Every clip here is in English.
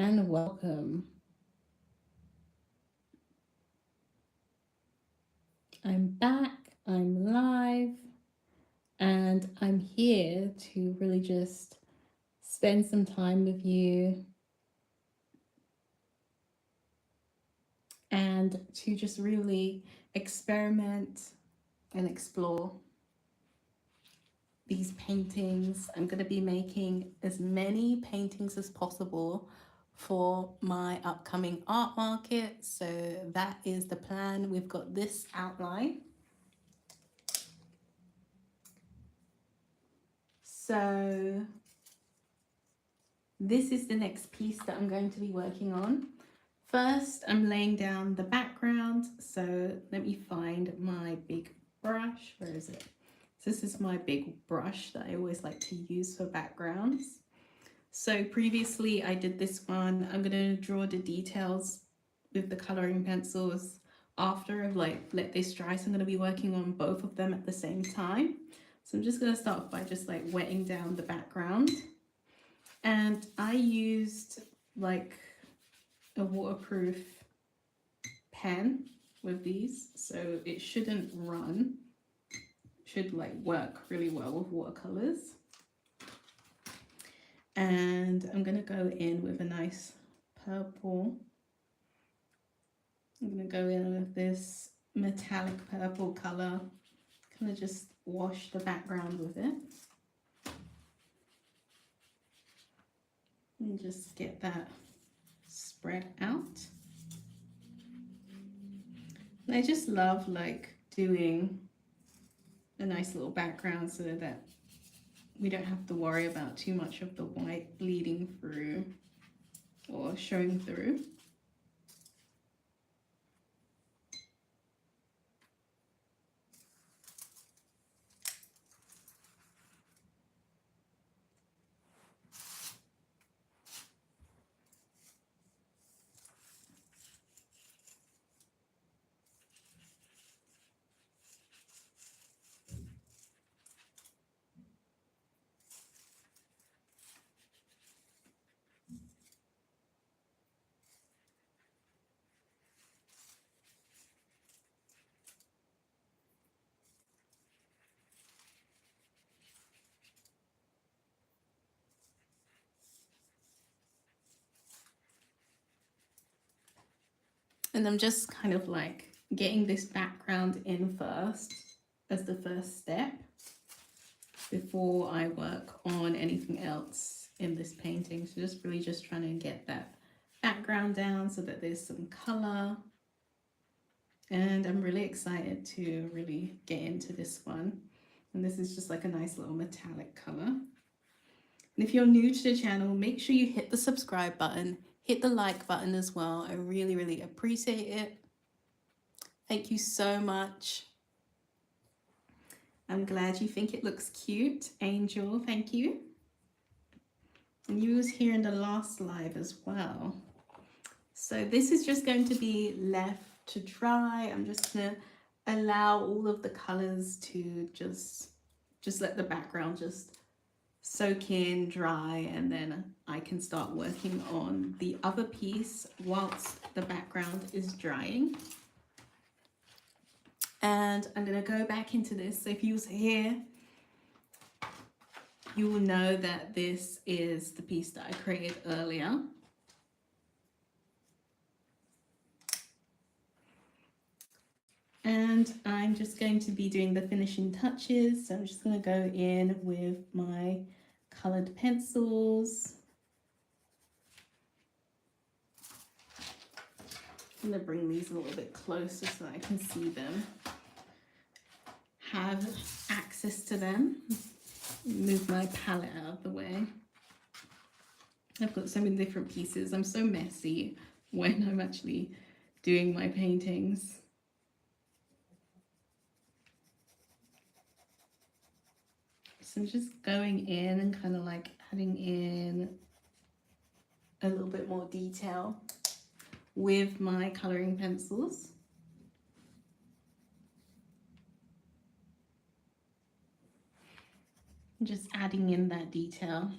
and welcome. I'm back, I'm live, and I'm here to really just spend some time with you and to just really experiment and explore these paintings. I'm going to be making as many paintings as possible for my upcoming art market. So that is the plan. We've got this outline. So this is the next piece that I'm going to be working on. First, I'm laying down the background. So let me find my big brush. Where is it? So this is my big brush that I always like to use for backgrounds. So previously I did this one. I'm going to draw the details with the coloring pencils after I've let this dry. So I'm going to be working on both of them at the same time. So I'm just going to start by just wetting down the background. And I used a waterproof pen with these, so it shouldn't run. It should work really well with watercolors. And I'm gonna go in with a nice purple. I'm gonna go in with this metallic purple color, kind of just wash the background with it. And just get that spread out. And I just love doing a nice little background so that we don't have to worry about too much of the white bleeding through or showing through. And I'm just kind of getting this background in first as the first step before I work on anything else in this painting. So just really just trying to get that background down so that there's some color. And I'm really excited to really get into this one. And this is just a nice little metallic color. And if you're new to the channel, make sure you hit the subscribe button, hit the like button as well. I really, really appreciate it. Thank you so much. I'm glad you think it looks cute. Angel, thank you. And you was here in the last live as well. So this is just going to be left to dry. I'm just gonna allow all of the colors to just let the background just soak in, dry, and then I can start working on the other piece whilst the background is drying. And I'm gonna go back into this. So if you was here, you will know that this is the piece that I created earlier. And I'm just going to be doing the finishing touches. So I'm just going to go in with my colored pencils. I'm going to bring these a little bit closer so I can see them, have access to them. Move my palette out of the way. I've got so many different pieces. I'm so messy when I'm actually doing my paintings. So I'm just going in and kind of adding in a little bit more detail with my coloring pencils. Just adding in that detail.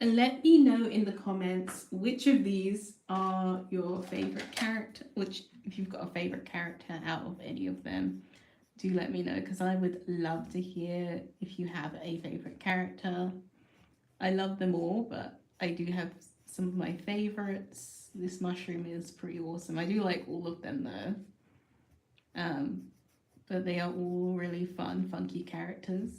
And let me know in the comments which of these are your favorite character, which if you've got a favorite character out of any of them, do let me know because I would love to hear if you have a favorite character. I love them all, but I do have some of my favorites. This mushroom is pretty awesome. I do like all of them though. But they are all really fun, funky characters.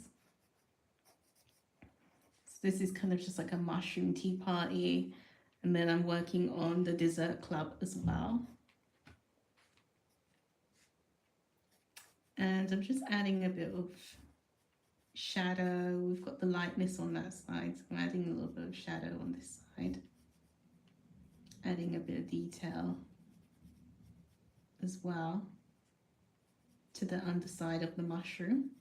So this is kind of just like a mushroom tea party. And then I'm working on the dessert club as well. And I'm just adding a bit of shadow. We've got the lightness on that side, so I'm adding a little bit of shadow on this side. Adding a bit of detail as well to the underside of the mushroom.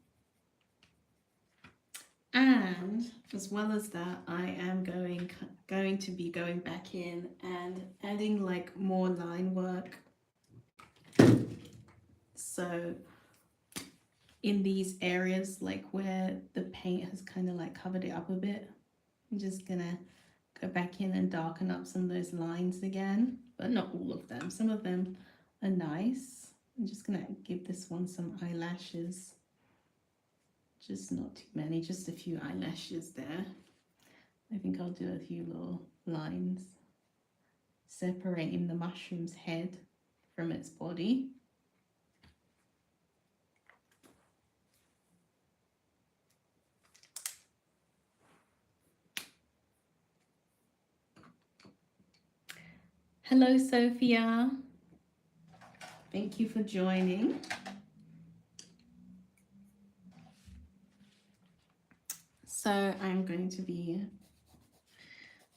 And as well as that, I am going to be going back in and adding like more line work. So in these areas, like where the paint has kind of like covered it up a bit, I'm just gonna go back in and darken up some of those lines again, but not all of them. Some of them are nice. I'm just gonna give this one some eyelashes. Just not too many, just a few eyelashes there. I think I'll do a few little lines separating the mushroom's head from its body. Hello, Sophia. Thank you for joining. So I'm going to be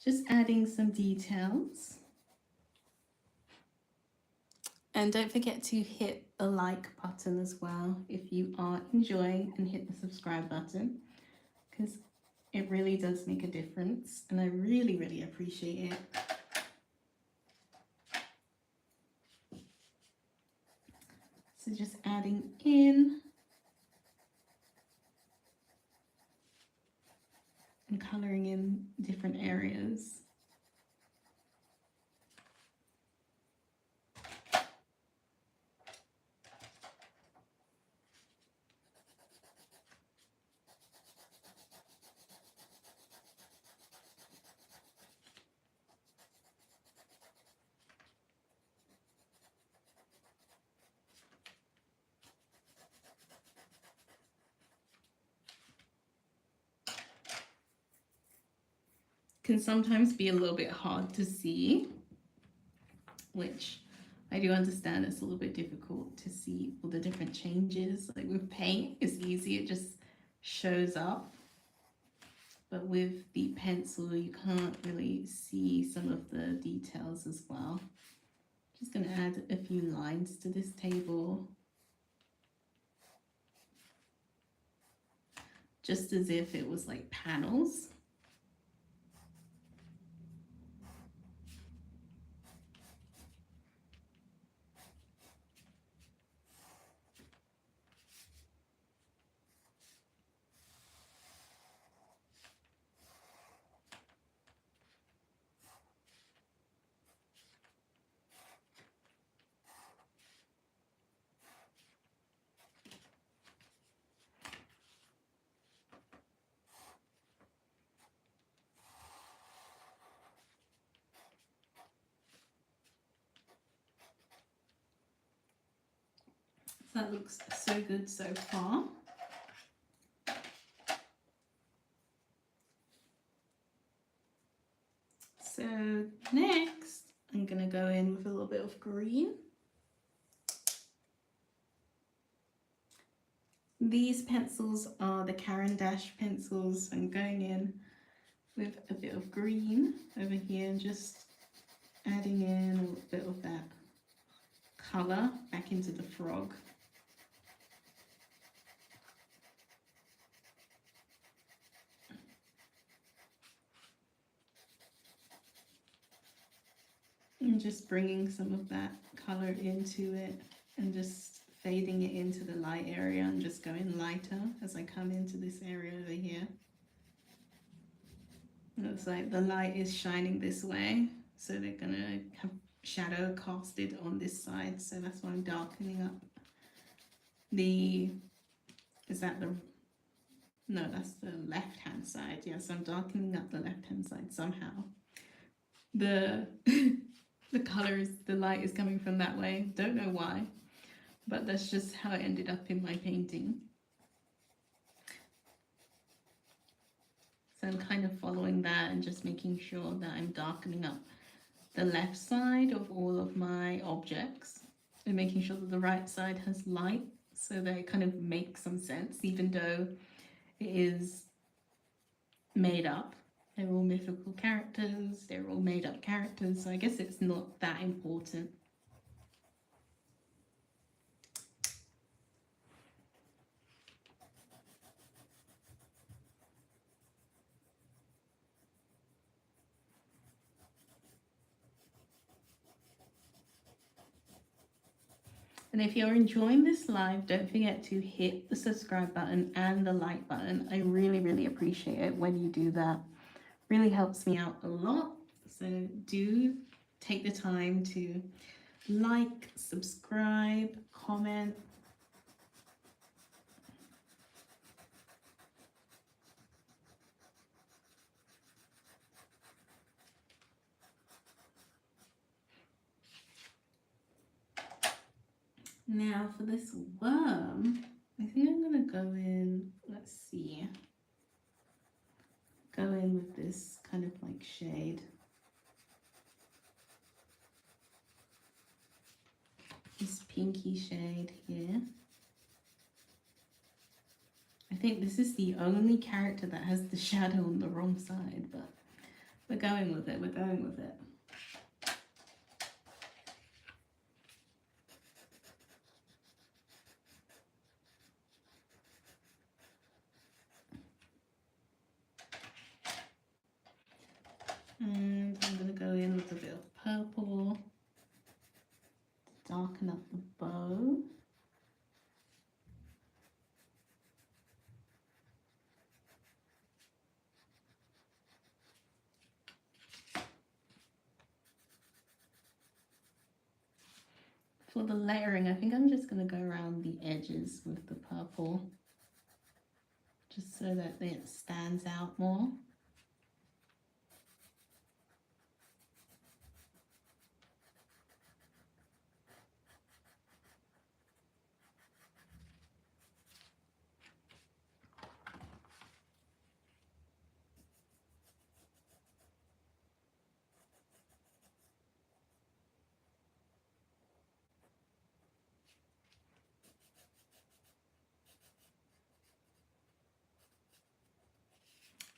just adding some details. And don't forget to hit the like button as well if you are enjoying, and hit the subscribe button because it really does make a difference and I really, really appreciate it. So just adding in and colouring in different areas. Can sometimes be a little bit hard to see, which I do understand it's a little bit difficult to see all the different changes. Like with paint, it's easy, it just shows up. But with the pencil, you can't really see some of the details as well. Just going to add a few lines to this table. Just as if it was like panels. That looks so good so far. So next, I'm going to go in with a little bit of green. These pencils are the Caran d'Ache pencils. I'm going in with a bit of green over here and just adding in a little bit of that colour back into the frog. And just bringing some of that colour into it and just fading it into the light area and just going lighter as I come into this area over here. Looks like the light is shining this way, so they're gonna have shadow casted on this side, so that's why I'm darkening up the, is that the, no, that's the left hand side. Yes, I'm darkening up the left hand side somehow. The the color is, the light is coming from that way, don't know why, but that's just how it ended up in my painting. So I'm kind of following that and just making sure that I'm darkening up the left side of all of my objects and making sure that the right side has light, so that it kind of makes some sense, even though it is made up. They're all mythical characters, they're all made up characters, so I guess it's not that important. And if you're enjoying this live, don't forget to hit the subscribe button and the like button. I really, really appreciate it when you do that. Really helps me out a lot. So do take the time to like, subscribe, comment. Now for this worm, I think I'm gonna go in, let's see, go in with this kind of like shade. This pinky shade here. I think this is the only character that has the shadow on the wrong side, but we're going with it, we're going with it. And I'm going to go in with a bit of purple to darken up the bow. For the layering, I think I'm just going to go around the edges with the purple, just so that it stands out more.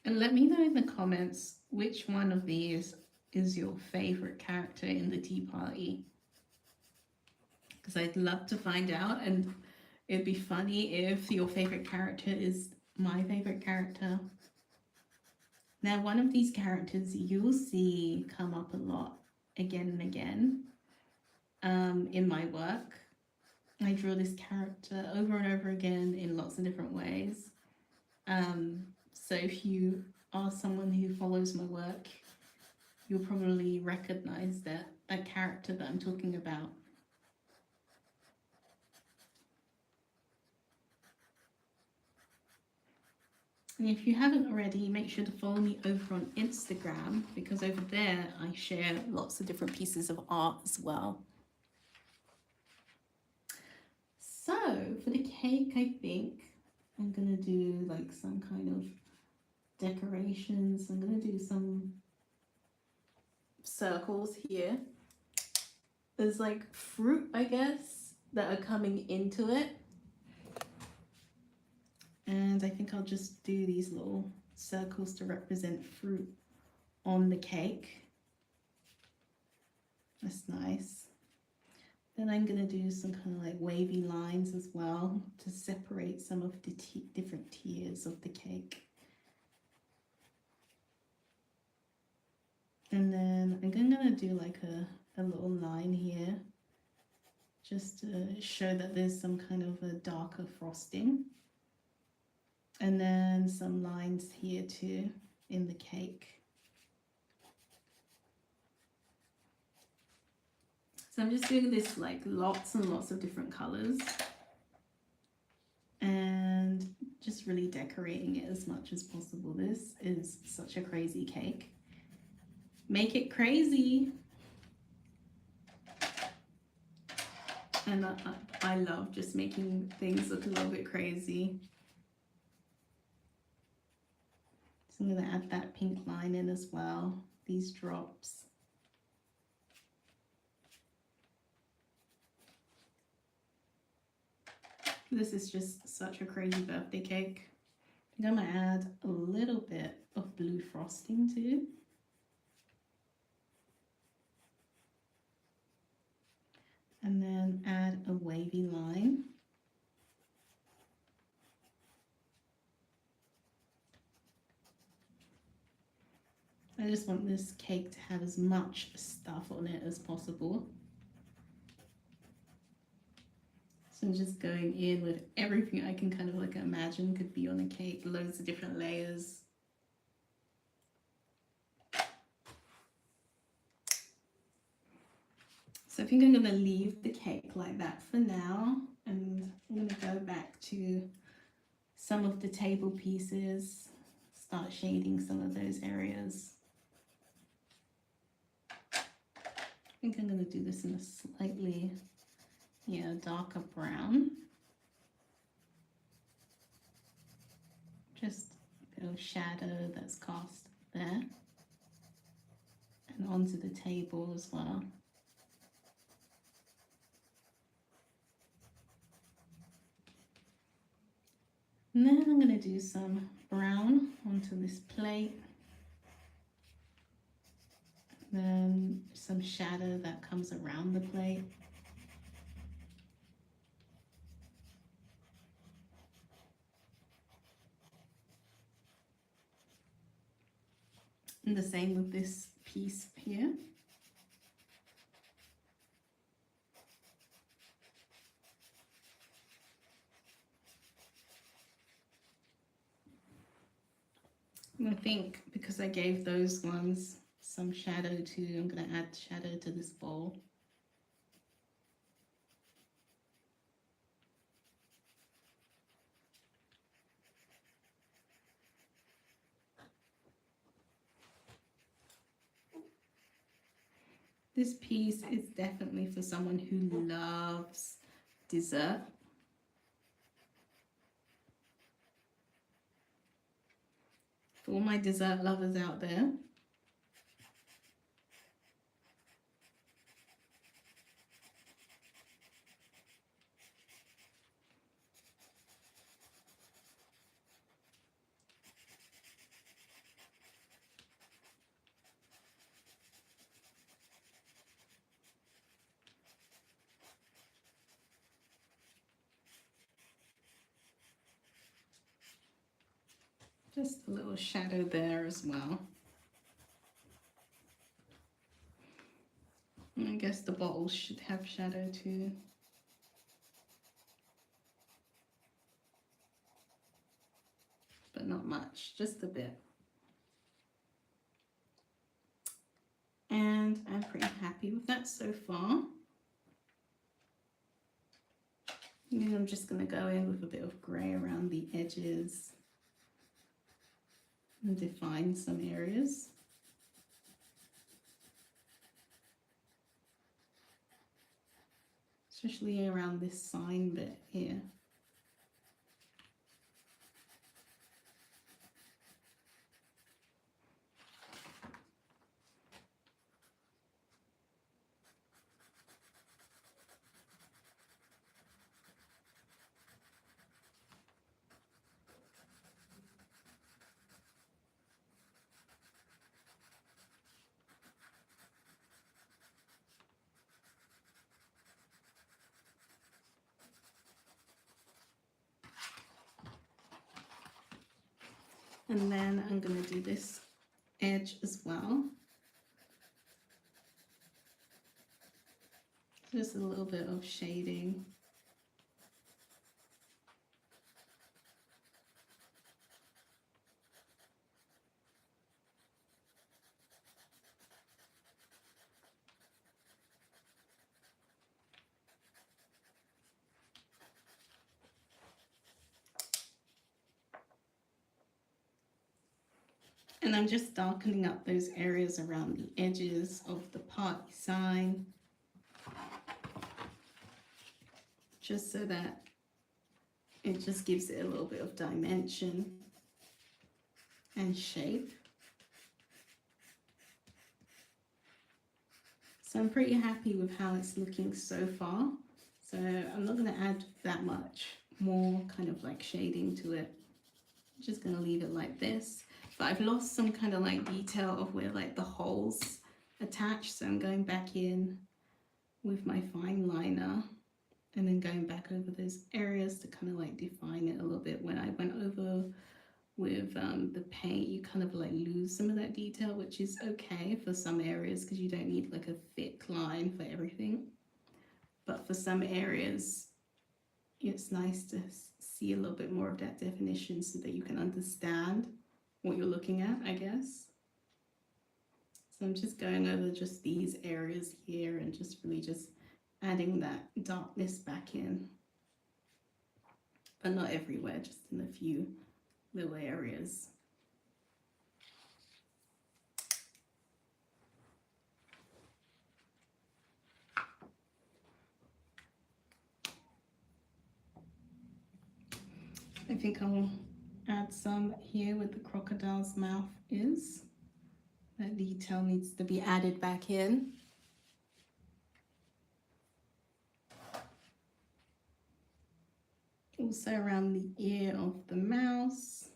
And let me know in the comments which one of these is your favorite character in the Tea Party, because I'd love to find out, and it'd be funny if your favorite character is my favorite character. Now, one of these characters you'll see come up a lot again and again in my work. I draw this character over and over again in lots of different ways. So if you are someone who follows my work, you'll probably recognize that character that I'm talking about. And if you haven't already, make sure to follow me over on Instagram, because over there I share lots of different pieces of art as well. So for the cake, I think I'm gonna do like some kind of decorations. I'm gonna do some circles here. There's like fruit, I guess, that are coming into it. And I think I'll just do these little circles to represent fruit on the cake. That's nice. Then I'm going to do some kind of like wavy lines as well to separate some of the different tiers of the cake. And then I'm going to do like a little line here just to show that there's some kind of a darker frosting. And then some lines here too in the cake. So I'm just doing this like lots and lots of different colors and just really decorating it as much as possible. This is such a crazy cake. Make it crazy. And I love just making things look a little bit crazy. So I'm going to add that pink line in as well, these drops. This is just such a crazy birthday cake. I'm going to add a little bit of blue frosting too. And then add a wavy line. I just want this cake to have as much stuff on it as possible. So I'm just going in with everything I can kind of like imagine could be on a cake, loads of different layers. So I think I'm going to leave the cake like that for now, and I'm going to go back to some of the table pieces, start shading some of those areas. I think I'm going to do this in a slightly, darker brown. Just a bit of shadow that's cast there and onto the table as well. And then I'm going to do some brown onto this plate. Then some shadow that comes around the plate. And the same with this piece here. And I think because I gave those ones some shadow too, I'm going to add shadow to this bowl. This piece is definitely for someone who loves dessert. For all my dessert lovers out there, just a little shadow there as well. And I guess the bottles should have shadow too. But not much, just a bit. And I'm pretty happy with that so far. And I'm just going to go in with a bit of grey around the edges and define some areas. Especially around this sign bit here. And then I'm going to do this edge as well. Just a little bit of shading. And I'm just darkening up those areas around the edges of the party sign, just so that it just gives it a little bit of dimension and shape. So I'm pretty happy with how it's looking so far. So I'm not going to add that much more kind of like shading to it. I'm just going to leave it like this. But I've lost some kind of like detail of where like the holes attach. So I'm going back in with my fine liner and then going back over those areas to kind of like define it a little bit. When I went over with the paint, you kind of like lose some of that detail, which is okay for some areas because you don't need like a thick line for everything. But for some areas, it's nice to see a little bit more of that definition so that you can understand what you're looking at, I guess. So I'm just going over just these areas here and just really just adding that darkness back in, but not everywhere, just in a few little areas. I think I'll add some here where the crocodile's mouth is. That detail needs to be added back in. Also around the ear of the mouse.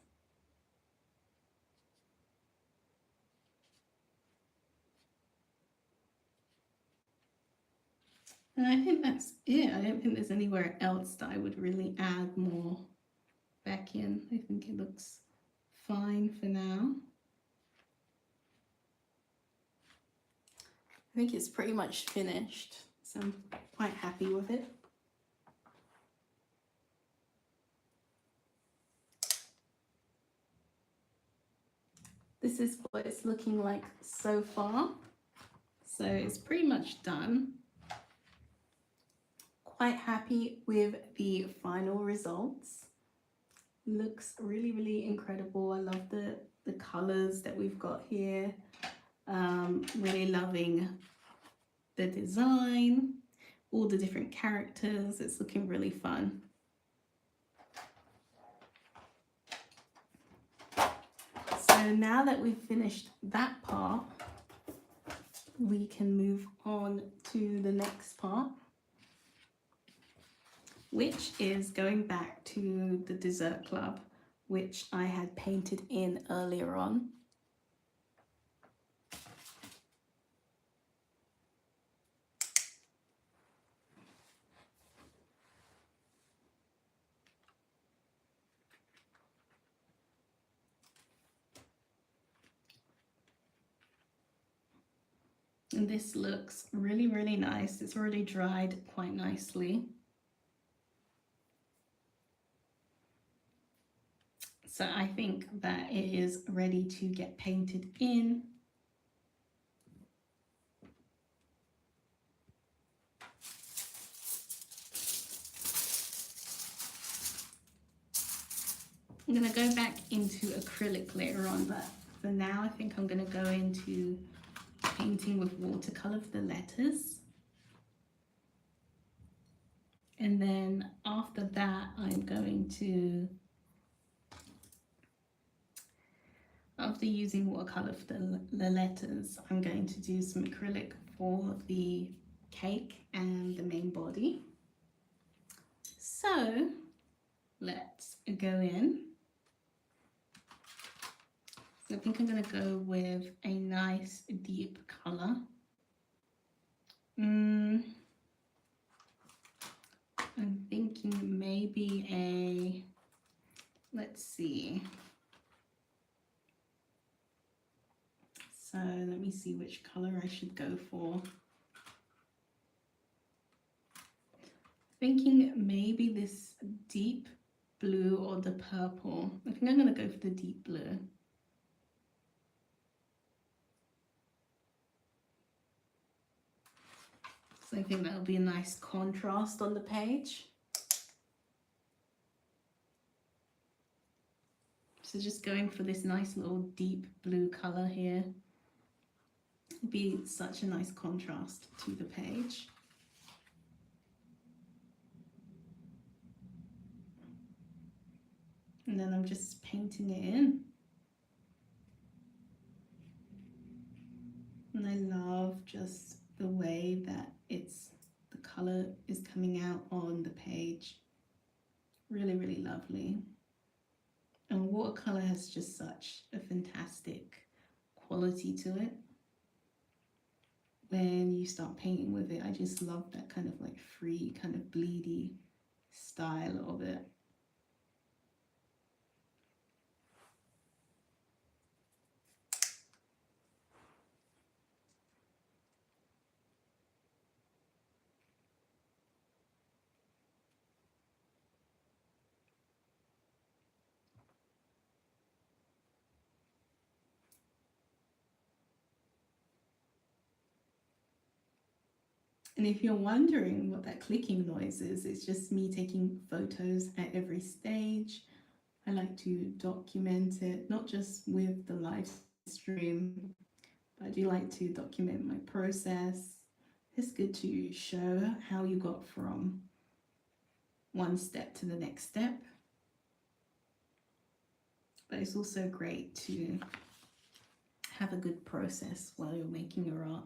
And I think that's it. I don't think there's anywhere else that I would really add more back in. I think it looks fine for now. I think it's pretty much finished, so I'm quite happy with it. This is what it's looking like so far. So it's pretty much done. Quite happy with the final results. Looks really, really incredible. I love the colors that we've got here. Really loving the design, all the different characters. It's looking really fun. So now that we've finished that part, we can move on to the next part, which is going back to the dessert club, which I had painted in earlier on. And this looks really, really nice. It's already dried quite nicely. So I think that it is ready to get painted in. I'm going to go back into acrylic later on, but for now I think I'm going to go into painting with watercolor for the letters. And then after that, I'm going to, after using watercolor for the letters, I'm going to do some acrylic for the cake and the main body. So let's go in. So I think I'm going to go with a nice deep color. I'm thinking maybe a, let's see. So let me see which color I should go for. Thinking maybe this deep blue or the purple. I think I'm going to go for the deep blue. So I think that'll be a nice contrast on the page. Just So just going for this nice little deep blue color here. It'd be such a nice contrast to the page. And then I'm just painting it in. And I love just the way that the color is coming out on the page. Really, really lovely. And watercolor has just such a fantastic quality to it. When you start painting with it, I just love that kind of like free, kind of bleedy style of it. And if you're wondering what that clicking noise is, it's just me taking photos at every stage. I like to document it, not just with the live stream, but I do like to document my process. It's good to show how you got from one step to the next step. But it's also great to have a good process while you're making your art.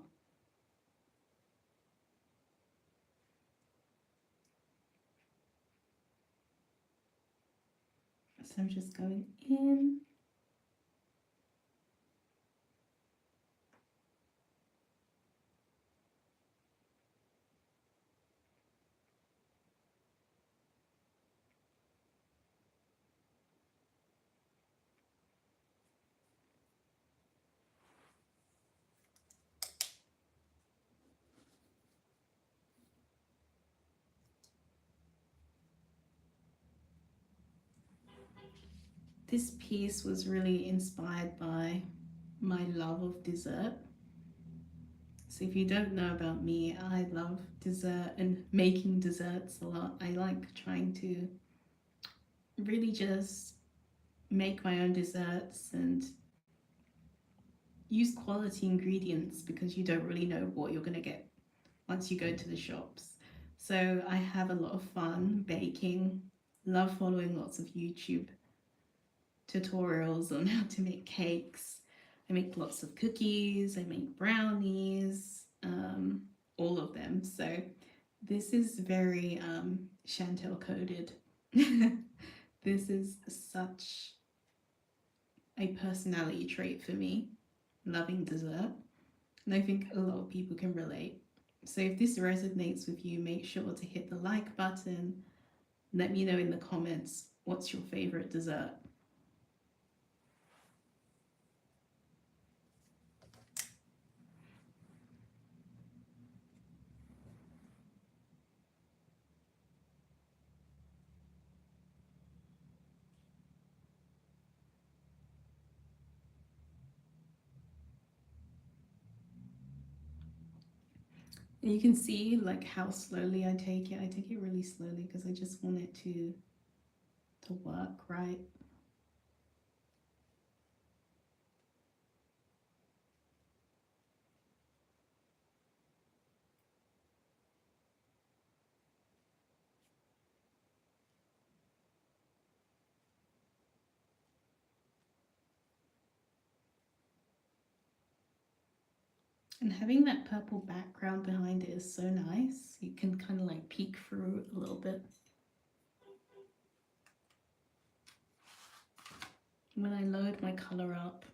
So I'm just going in. This piece was really inspired by my love of dessert. So if you don't know about me, I love dessert and making desserts a lot. I like trying to really just make my own desserts and use quality ingredients because you don't really know what you're going to get once you go to the shops. So I have a lot of fun baking, love following lots of YouTube tutorials on how to make cakes. I make lots of cookies, I make brownies, all of them. So this is very Chantel coded. This is such a personality trait for me, loving dessert. And I think a lot of people can relate. So if this resonates with you, make sure to hit the like button. Let me know in the comments what's your favorite dessert. And you can see like how slowly I take it. I take it really slowly because I just want it to work right. And having that purple background behind it is so nice. You can kind of like peek through a little bit. When I load my color up,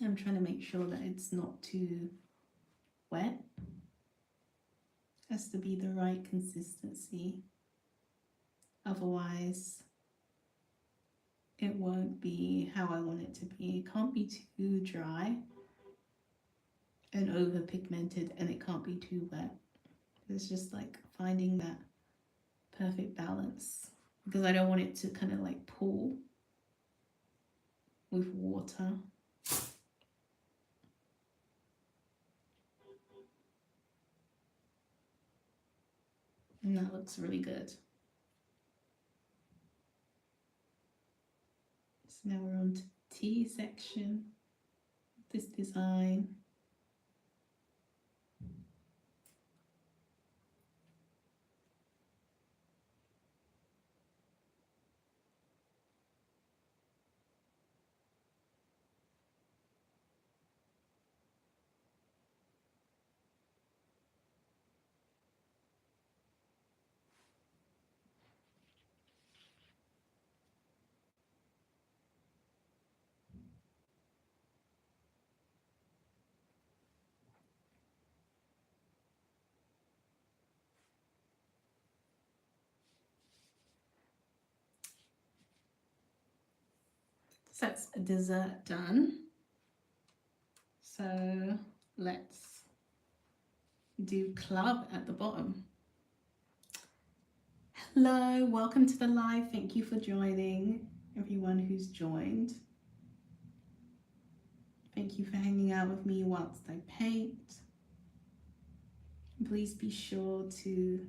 I'm trying to make sure that it's not too wet. It has to be the right consistency. Otherwise, it won't be how I want it to be. It can't be too dry and over pigmented, and it can't be too wet. It's just like finding that perfect balance because I don't want it to kind of like pool with water. And that looks really good. So now we're on to T section, this design. So that's a dessert done. So let's do club at the bottom. Hello, welcome to the live. Thank you for joining, everyone who's joined. Thank you for hanging out with me whilst I paint. Please be sure to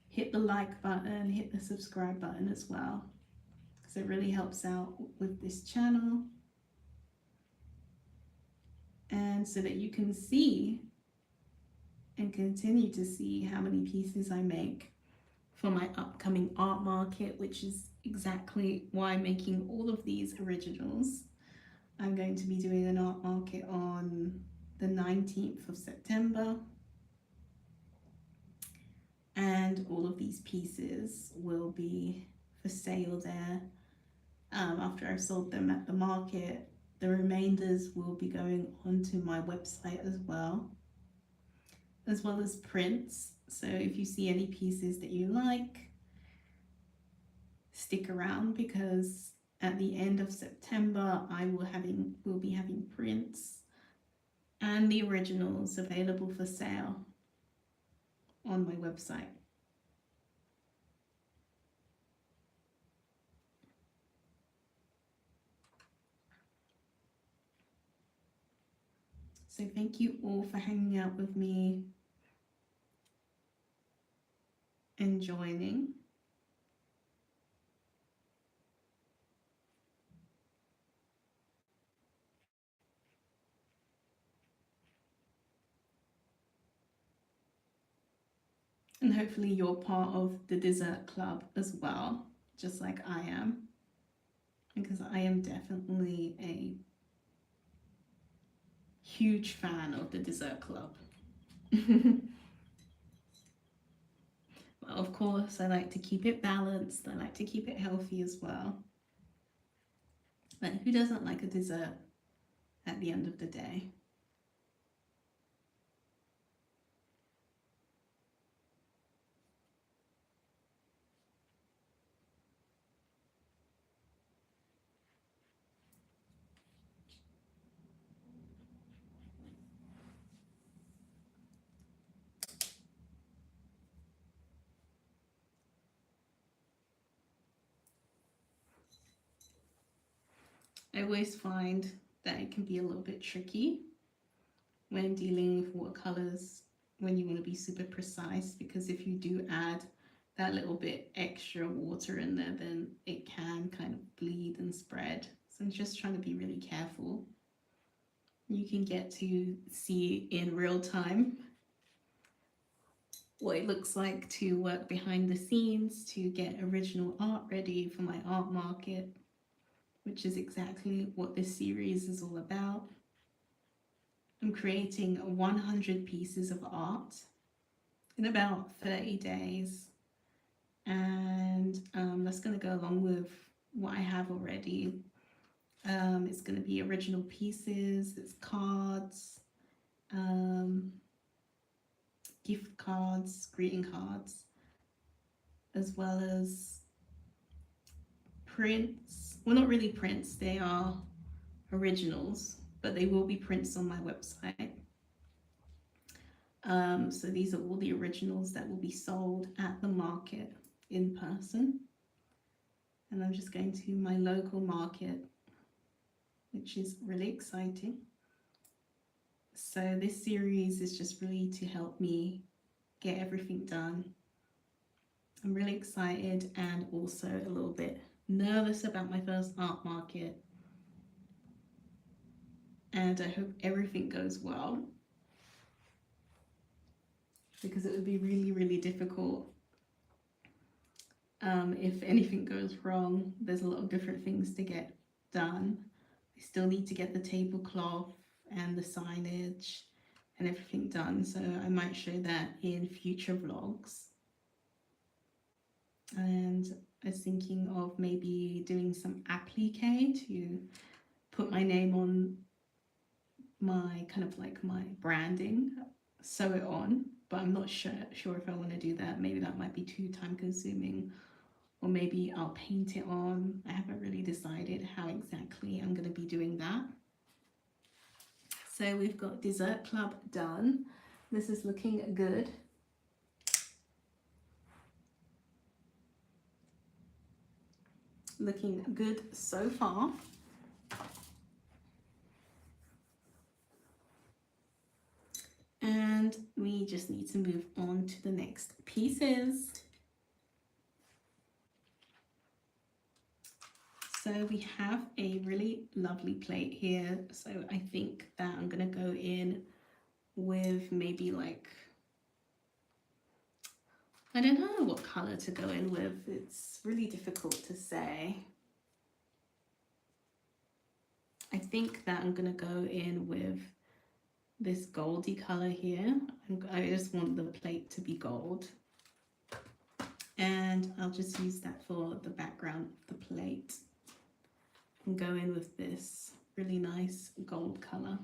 hit the like button, hit the subscribe button as well, because it really helps out with this channel. And so that you can see and continue to see how many pieces I make for my upcoming art market, which is exactly why I'm making all of these originals. I'm going to be doing an art market on the 19th of September. And all of these pieces will be for sale there. After I've sold them at the market, the remainders will be going onto my website as well as prints. So if you see any pieces that you like, stick around, because at the end of September I will be having prints and the originals available for sale on my website. So thank you all for hanging out with me and joining. And hopefully you're part of the dessert club as well, just like I am, because I am definitely a huge fan of the dessert club. But of course, I like to keep it balanced. I like to keep it healthy as well. But who doesn't like a dessert at the end of the day? I always find that it can be a little bit tricky when dealing with watercolors, when you want to be super precise, because if you do add that little bit extra water in there, then it can kind of bleed and spread. So I'm just trying to be really careful. You can get to see in real time what it looks like to work behind the scenes to get original art ready for my art market, which is exactly what this series is all about. I'm creating 100 pieces of art in about 30 days. And that's going to go along with what I have already. It's going to be original pieces, it's cards, gift cards, greeting cards, as well as prints. Well, not really prints, they are originals, but they will be prints on my website. So these are all the originals that will be sold at the market in person. And I'm just going to my local market, which is really exciting. So this series is just really to help me get everything done. I'm really excited and also a little bit nervous about my first art market, and I hope everything goes well, because it would be really, really difficult if anything goes wrong. There's a lot of different things to get done. I still need to get the tablecloth and the signage and everything done, so I might show that in future vlogs. And I was thinking of maybe doing some applique to put my name on my kind of like my branding, sew it on, but I'm not sure if I want to do that. Maybe that might be too time consuming, or maybe I'll paint it on. I haven't really decided how exactly I'm going to be doing that. So we've got Dessert Club done. This is looking good. Looking good so far. And we just need to move on to the next pieces. So we have a really lovely plate here. So I think that I'm gonna go in with maybe like, I don't know what color to go in with. It's really difficult to say. I think that I'm gonna go in with this goldy color here. I just want the plate to be gold. And I'll just use that for the background of the plate. And go in with this really nice gold color.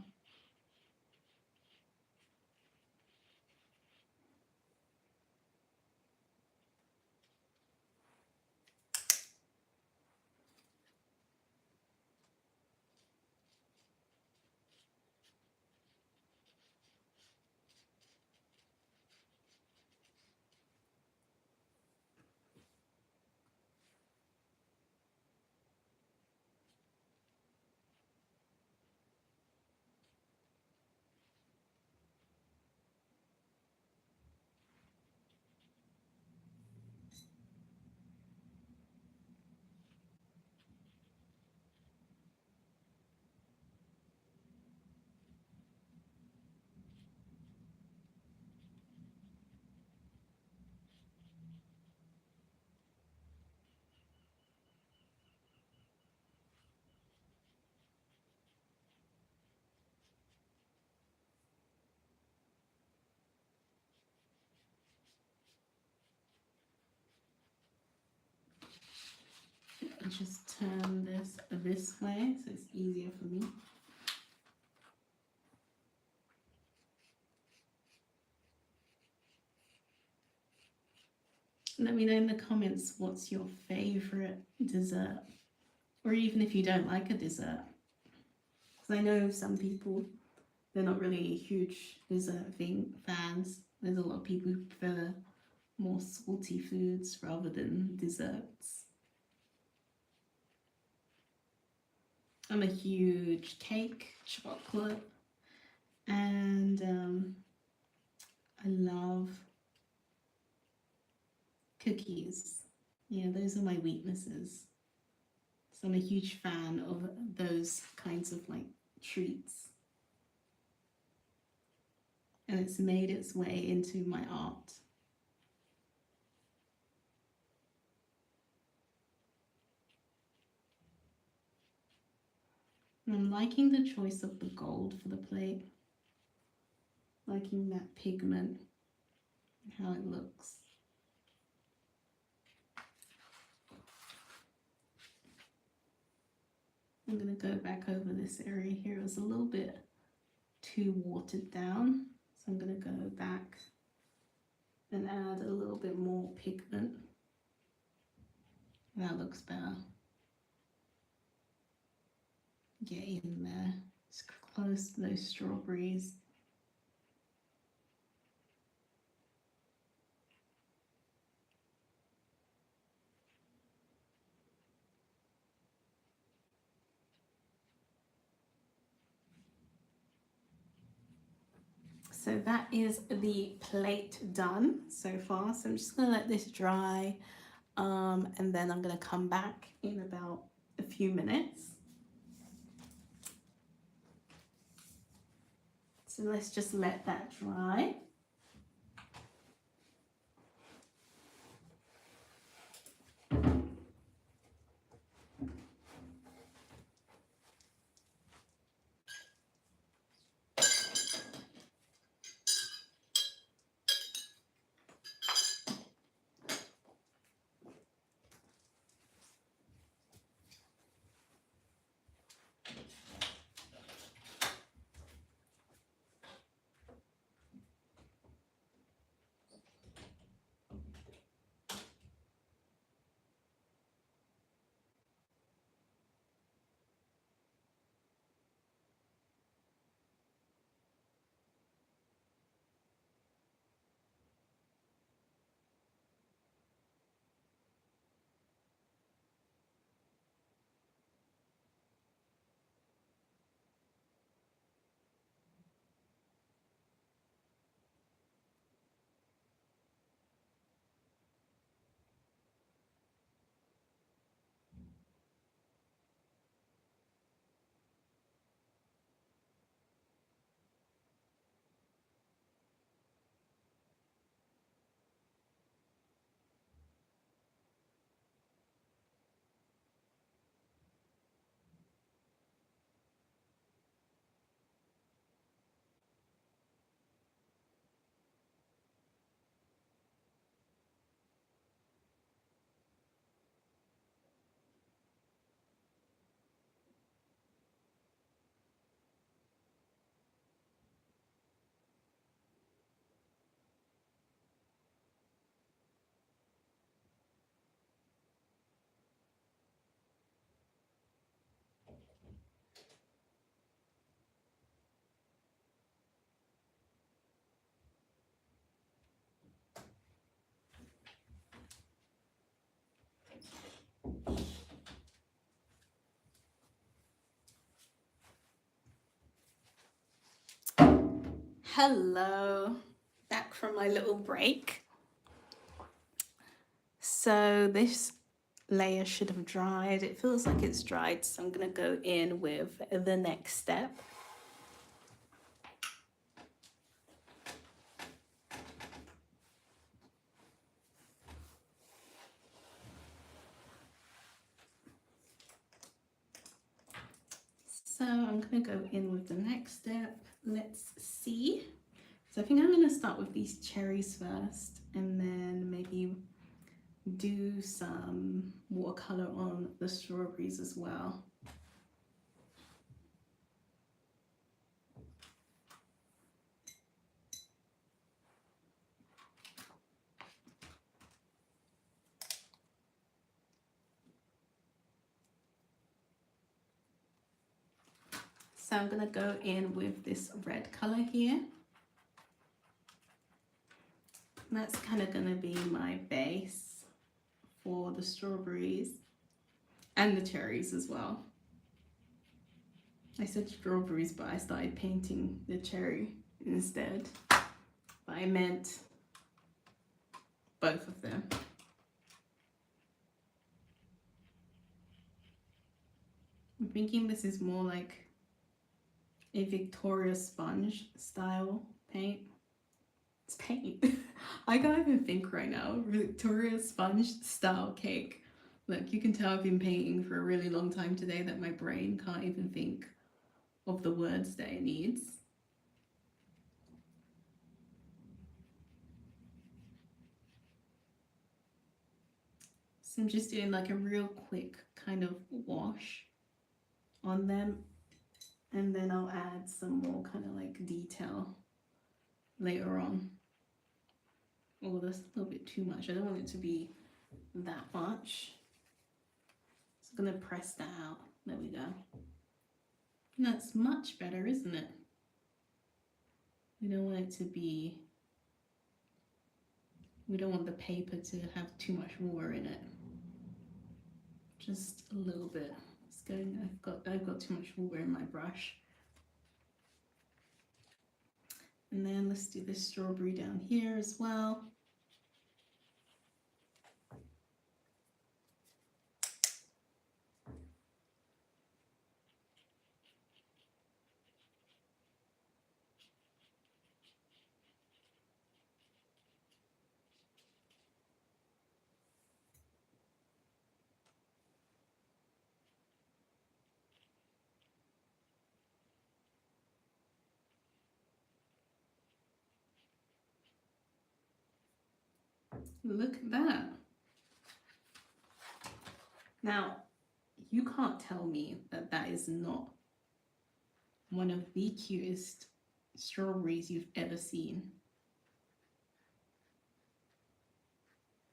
And just turn this way so it's easier for me. Let me know in the comments what's your favorite dessert, or even if you don't like a dessert, because I know some people, they're not really huge dessert fans. There's a lot of people who prefer more salty foods rather than desserts. I'm a huge cake, chocolate, and I love cookies. Yeah, those are my weaknesses. So I'm a huge fan of those kinds of like treats. And it's made its way into my art. And I'm liking the choice of the gold for the plate. Liking that pigment, how it looks. I'm going to go back over this area here. It was a little bit too watered down. So I'm going to go back and add a little bit more pigment. That looks better. Get in there. Just close those strawberries. So that is the plate done so far. So I'm just going to let this dry. And then I'm going to come back in about a few minutes. So let's just let that dry. Hello, back from my little break. So this layer should have dried. It feels like it's dried, so I'm going to go in with the next step. So I'm going to go in with the next step. Let's see. So I think I'm going to start with these cherries first, and then maybe do some watercolor on the strawberries as well. So I'm going to go in with this red color here. And that's kind of going to be my base for the strawberries and the cherries as well. I said strawberries, but I started painting the cherry instead. But I meant both of them. I'm thinking this is more like a Victoria sponge style paint. It's paint. I can't even think right now. Victoria sponge style cake. Look, you can tell I've been painting for a really long time today that my brain can't even think of the words that it needs. So I'm just doing like a real quick kind of wash on them, and then I'll add some more kind of like detail later on. Oh, that's a little bit too much. I don't want it to be that much. So I'm gonna press that out. There we go. And that's much better, isn't it? We don't want it to be, we don't want the paper to have too much water in it. Just a little bit. It's going, I've got too much water in my brush. And then let's do this strawberry down here as well. Look at that. Now, you can't tell me that that is not one of the cutest strawberries you've ever seen.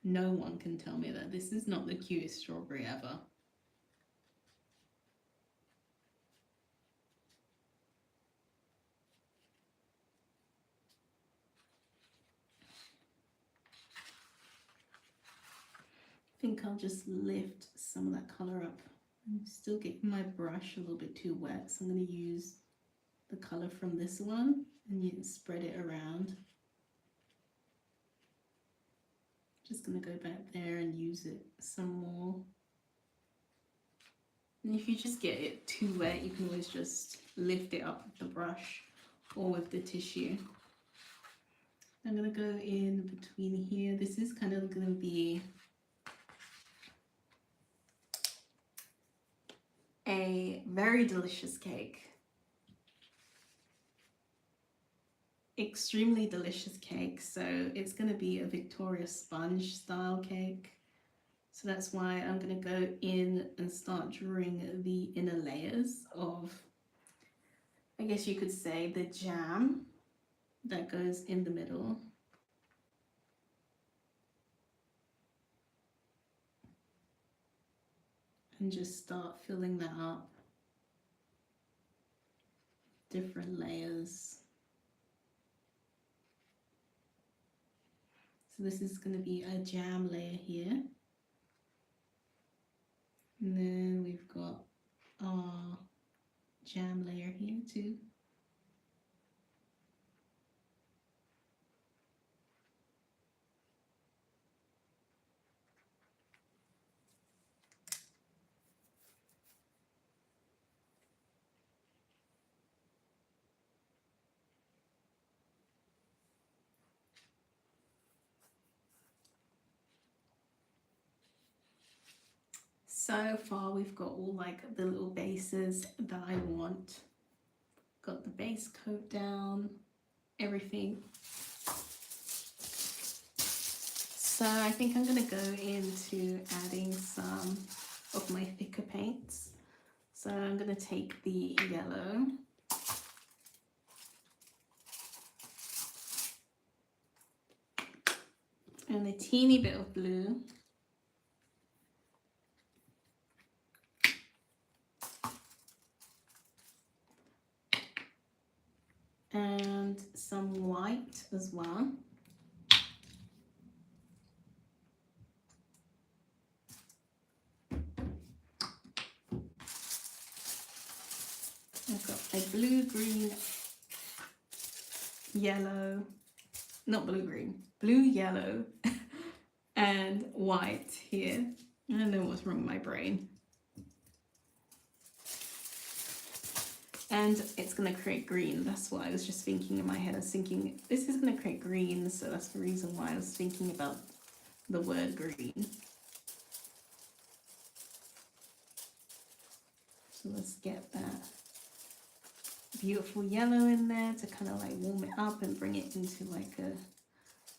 No one can tell me that this is not the cutest strawberry ever. I think I'll just lift some of that colour up. I'm still getting my brush a little bit too wet, so I'm going to use the colour from this one and you can spread it around. Just going to go back there and use it some more. And if you just get it too wet, you can always just lift it up with the brush or with the tissue. I'm going to go in between here. This is kind of going to be a very delicious cake. Extremely delicious cake. So it's going to be a Victoria sponge style cake. So that's why I'm going to go in and start drawing the inner layers of, I guess you could say, the jam that goes in the middle. And just start filling that up. Different layers. So this is going to be a jam layer here. And then we've got our jam layer here too. So far we've got all like the little bases that I want. Got the base coat down, everything. So I think I'm going to go into adding some of my thicker paints. So I'm going to take the yellow. And a teeny bit of blue. And some white as well. I've got a blue, green, yellow, not blue, green, blue, yellow, and white here. I don't know what's wrong with my brain. And it's going to create green. That's what I was just thinking in my head. I was thinking, this is going to create green, so that's the reason why I was thinking about the word green. So let's get that beautiful yellow in there to kind of like warm it up and bring it into like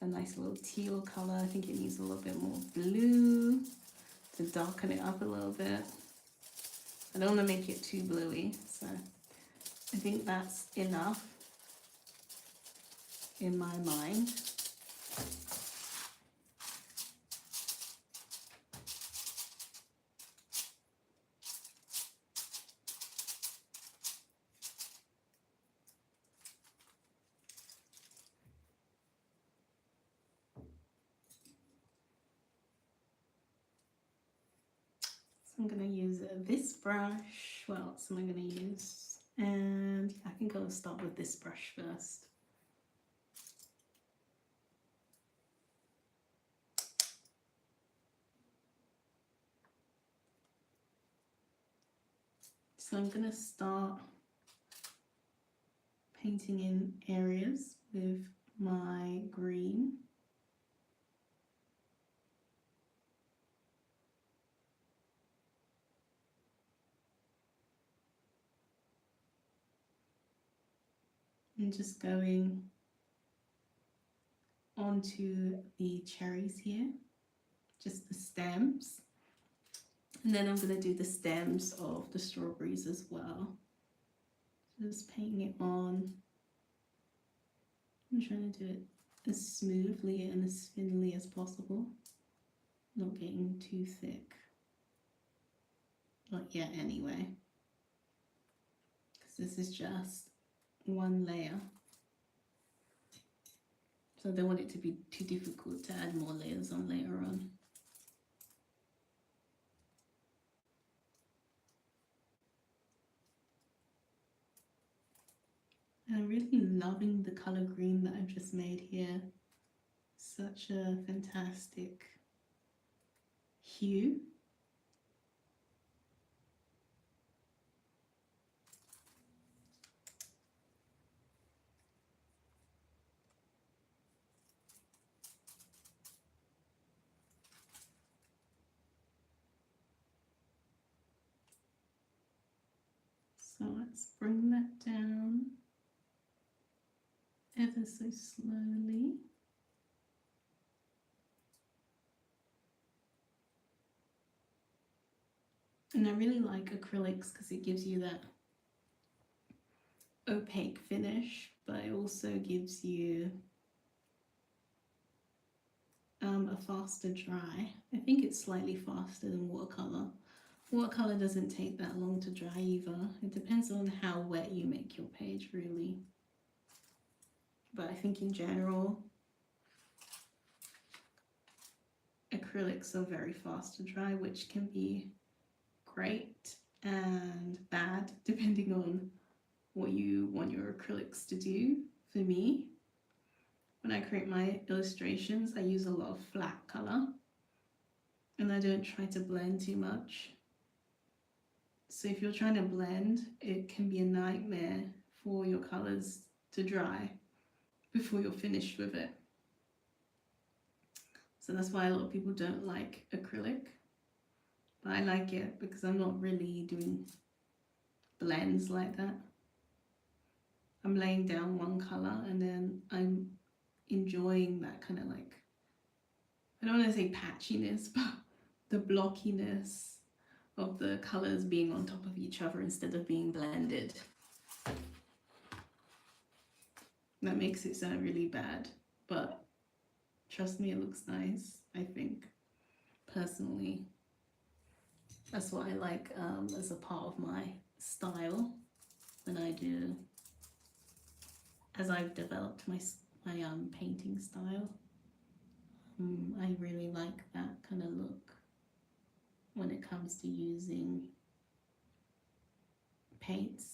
a nice little teal color. I think it needs a little bit more blue to darken it up a little bit. I don't want to make it too bluey, so I think that's enough in my mind. So I'm going to use this brush. What else am I going to use? And I think I'll start with this brush first. So I'm going to start painting in areas with my green. And just going onto the cherries here, just the stems. And then I'm going to do the stems of the strawberries as well. Just painting it on. I'm trying to do it as smoothly and as thinly as possible. Not getting too thick. Not yet anyway. Because this is just one layer. So I don't want it to be too difficult to add more layers on later on. And I'm really loving the color green that I've just made here. Such a fantastic hue. So let's bring that down ever so slowly. And I really like acrylics because it gives you that opaque finish, but it also gives you a faster dry. I think it's slightly faster than watercolor. Watercolor doesn't take that long to dry either. It depends on how wet you make your page, really. But I think in general, acrylics are very fast to dry, which can be great and bad depending on what you want your acrylics to do. For me, when I create my illustrations, I use a lot of flat color and I don't try to blend too much. So if you're trying to blend, it can be a nightmare for your colors to dry before you're finished with it. So that's why a lot of people don't like acrylic. But I like it because I'm not really doing blends like that. I'm laying down one color and then I'm enjoying that kind of like, I don't want to say patchiness, but the blockiness of the colors being on top of each other instead of being blended. That makes it sound really bad, but trust me, it looks nice, I think, personally. That's what I like as a part of my style when I do, as I've developed my painting style. I really like that kind of look when it comes to using paints.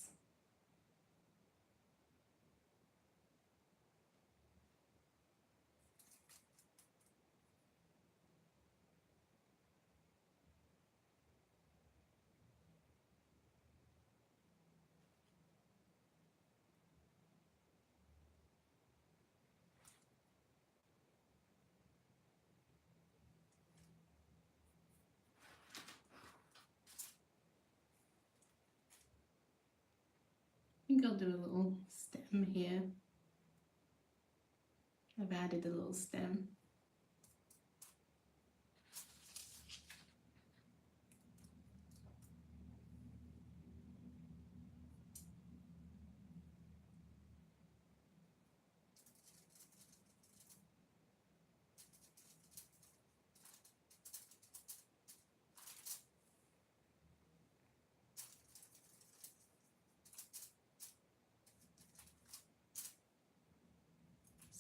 I think I'll do a little stem here. I've added a little stem.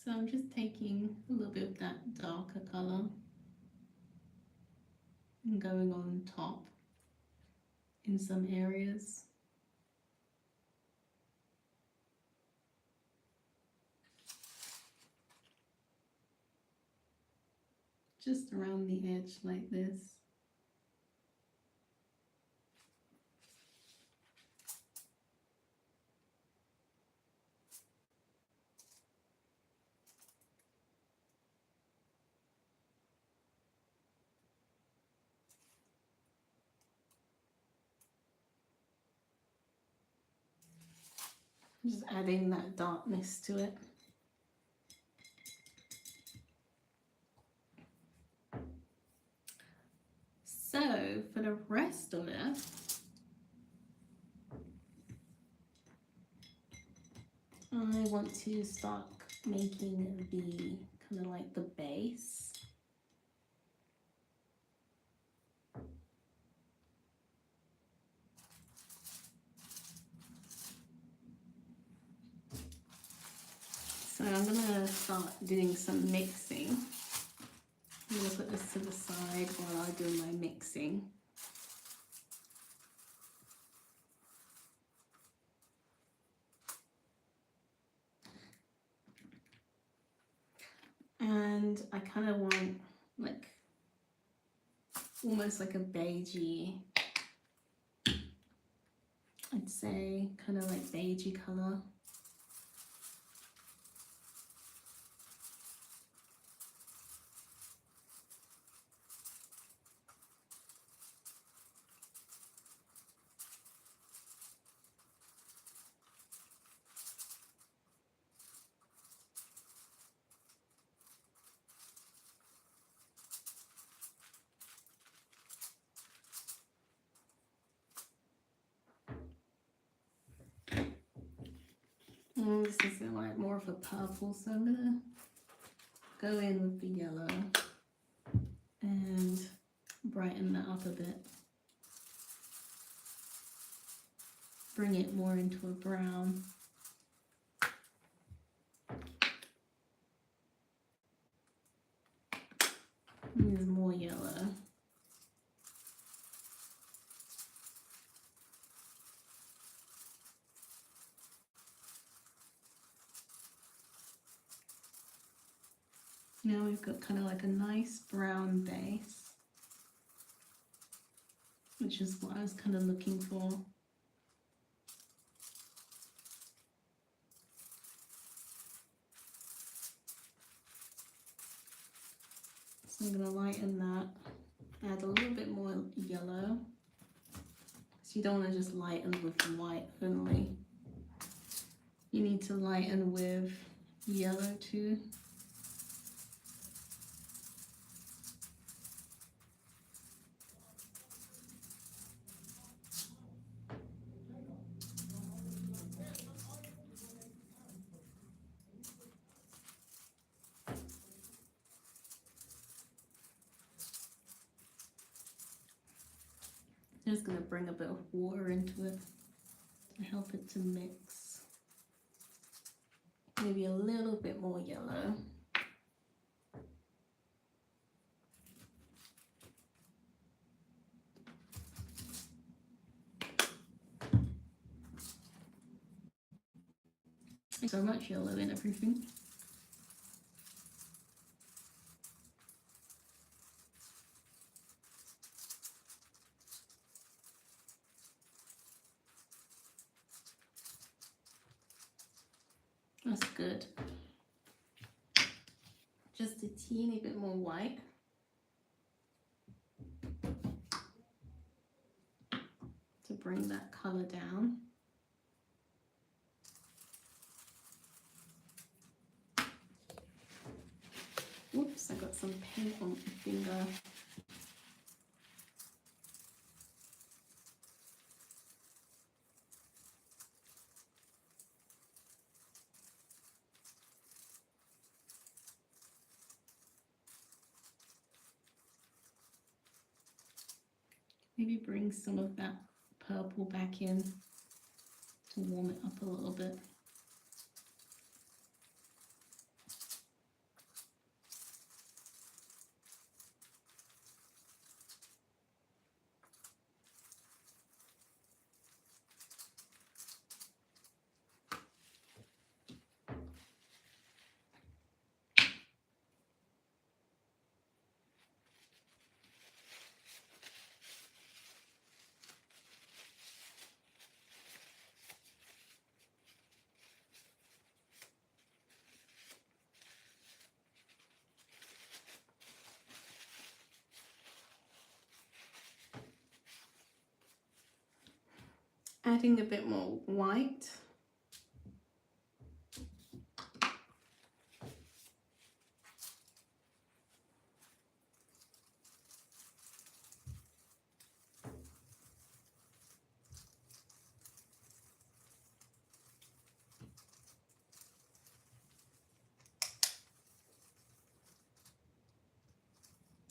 So I'm just taking a little bit of that darker color and going on top in some areas. Just around the edge like this. Just adding that darkness to it. I want to start making the kind of like the base. So I'm gonna start doing some mixing. I'm gonna put this to the side while I do my mixing. And I kind of want like almost like a beigey, I'd say, kind of like beigey color. And this is like more of a purple, so I'm gonna go in with the yellow and brighten that up a bit. Bring it more into a brown. And there's more yellow. Now we've got kind of like a nice brown base, which is what I was kind of looking for. So I'm going to lighten that, add a little bit more yellow. So you don't want to just lighten with white only. You need to lighten with yellow too. I'm just going to bring a bit of water into it to help it to mix. Maybe a little bit more yellow. So much yellow in everything. That's good. Just a teeny bit more white. To bring that color down. Oops, I got some paint on my finger. Maybe bring some of that purple back in to warm it up a little bit. Adding a bit more white.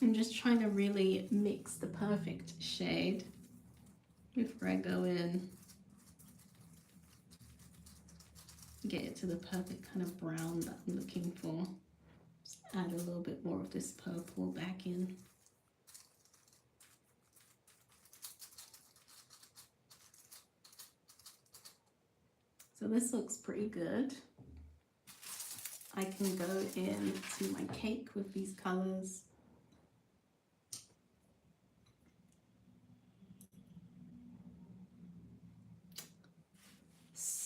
I'm just trying to really mix the perfect shade before I go in, get it to the perfect kind of brown that I'm looking for. Just add a little bit more of this purple back in. So this looks pretty good. I can go into my cake with these colors.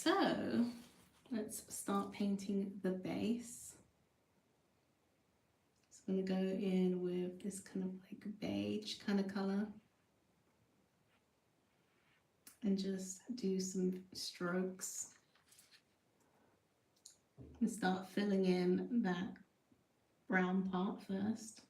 So let's start painting the base. So I'm going to go in with this kind of like beige kind of color and just do some strokes and start filling in that brown part first.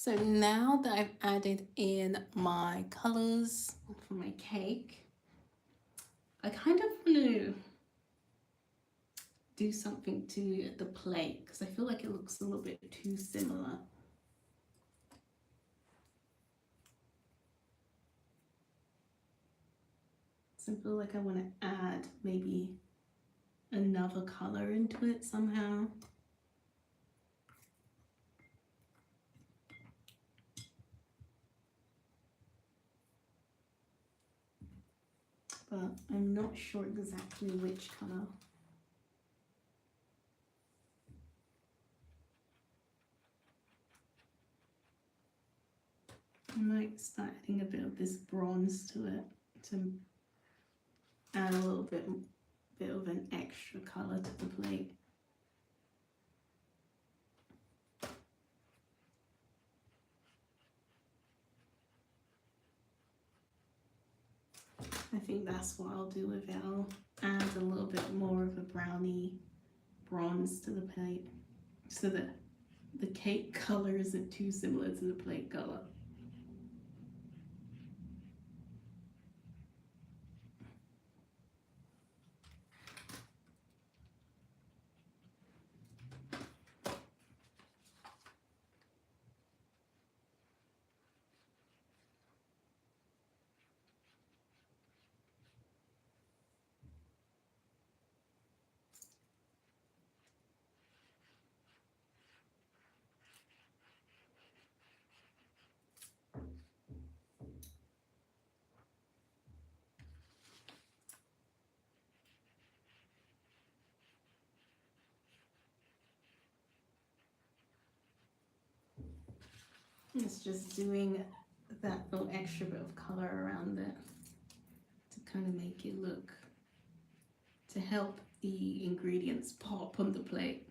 So now that I've added in my colors for my cake, I kind of want to do something to the plate because I feel like it looks a little bit too similar. So I feel like I want to add maybe another color into it somehow. but I'm not sure exactly which colour. I might start adding a bit of this bronze to it to add a little bit of an extra colour to the plate. I think that's what I'll do with it. I'll add a little bit more of a brownie bronze to the plate so that the cake colour isn't too similar to the plate colour. It's just doing that little extra bit of colour around it to kind of make it look, to help the ingredients pop on the plate.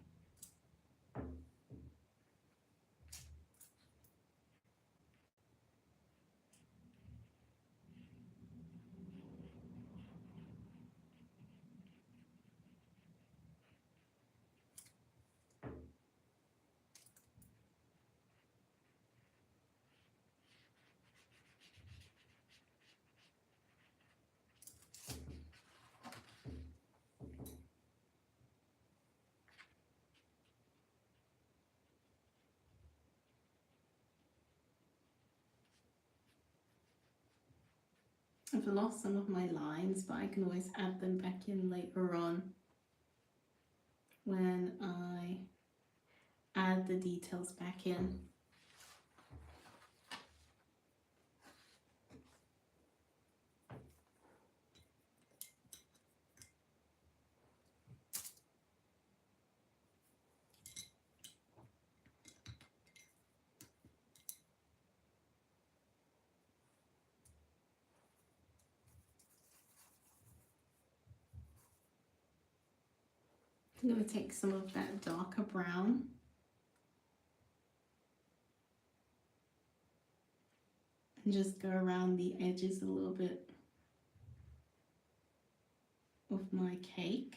I've lost some of my lines, but I can always add them back in later on when I add the details back in. I'm going to take some of that darker brown and just go around the edges a little bit of my cake.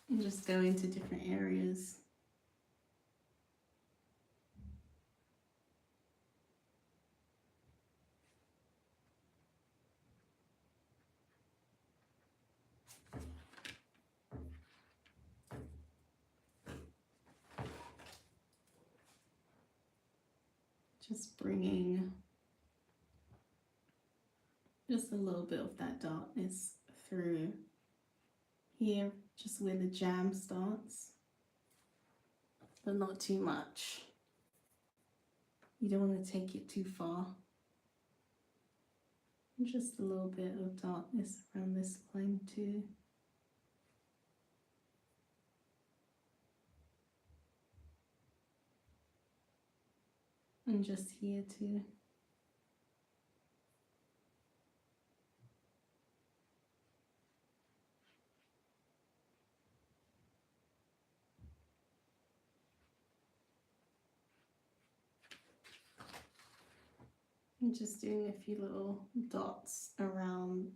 And just go into different areas. Just bringing just a little bit of that darkness through here, just where the jam starts, but not too much. You don't want to take it too far. Just a little bit of darkness around this line too. And just here too. I'm just doing a few little dots around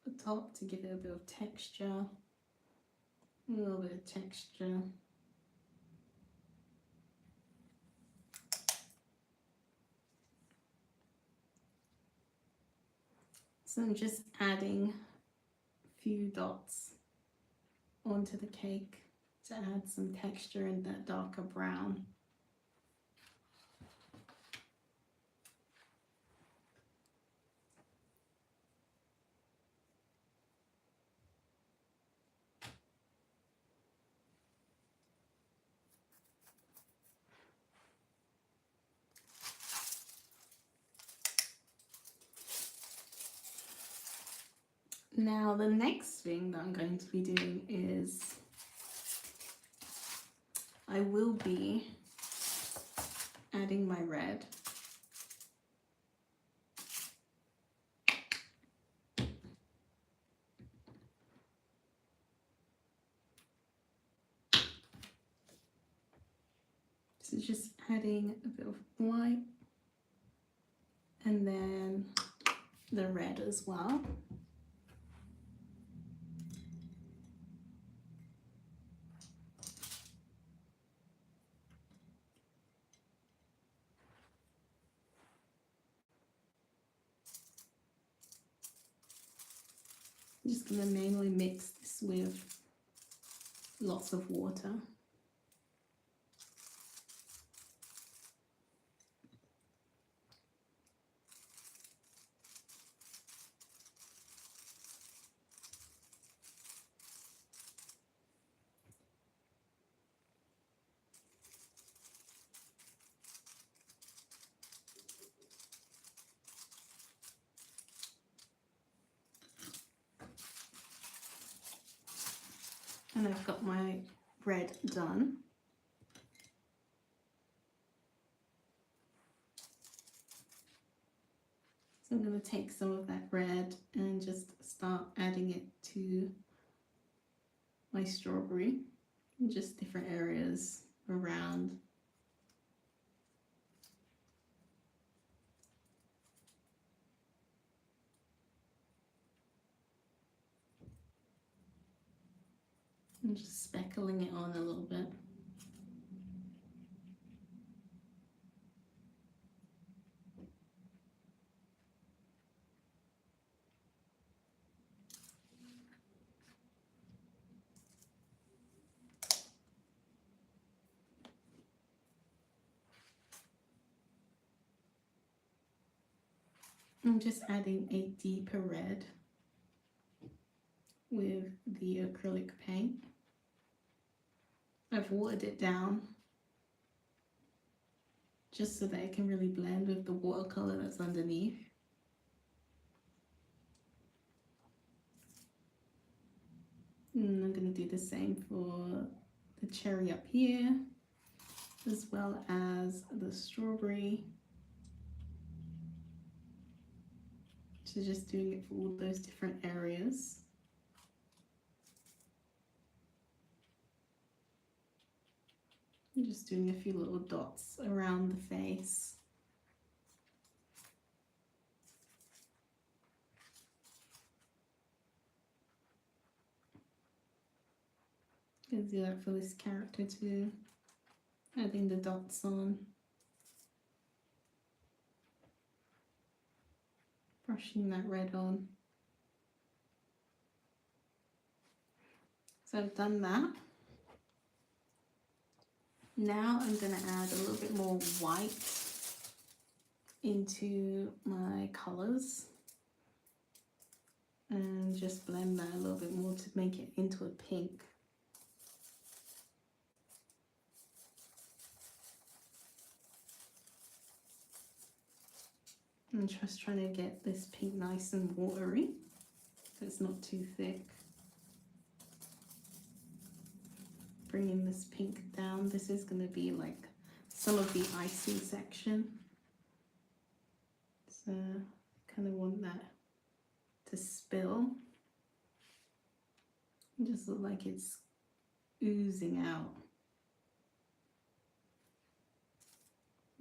the top to give it a bit of texture. A little bit of texture. So I'm just adding a few dots onto the cake to add some texture in that darker brown. Now the next thing that I'm going to be doing is I will be adding my red. So just adding a bit of white and then the red as well. I'm just going to manually mix this with lots of water. And I've got my red done. So I'm going to take some of that red and just start adding it to my strawberry in just different areas around. And just speckling it on a little bit. I'm just adding a deeper red with the acrylic paint. I've watered it down just so that it can really blend with the watercolor that's underneath. And I'm going to do the same for the cherry up here, as well as the strawberry. So just doing it for all those different areas. I'm just doing a few little dots around the face. You can do that for this character too, adding the dots on. Brushing that red on. So I've done that. Now I'm going to add a little bit more white into my colours and just blend that a little bit more to make it into a pink. I'm just trying to get this pink nice and watery so it's not too thick. Bringing this pink down. This is going to be like some of the icing section. So I kind of want that to spill. It just look like it's oozing out.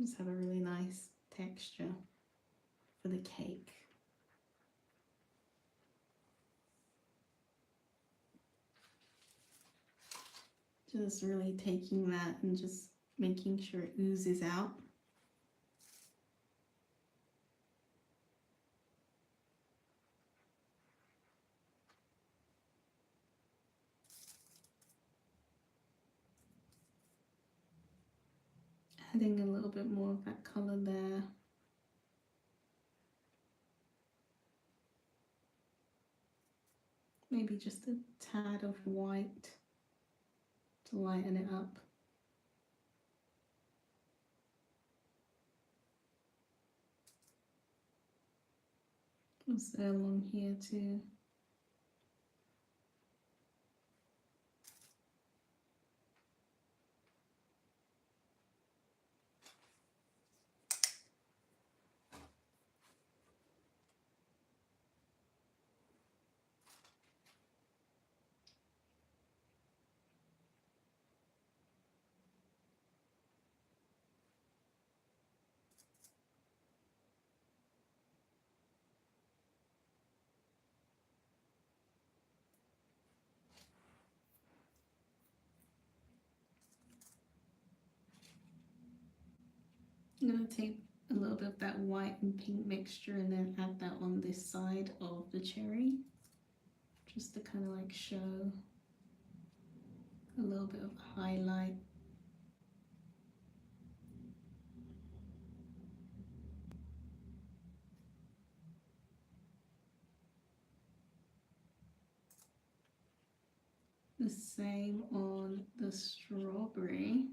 Just have a really nice texture for the cake. Just really taking that and just making sure it oozes out. Adding a little bit more of that color there. Maybe just a tad of white to lighten it up. Also along here too. I'm going to take a little bit of that white and pink mixture and then add that on this side of the cherry, just to kind of like show a little bit of highlight. The same on the strawberry.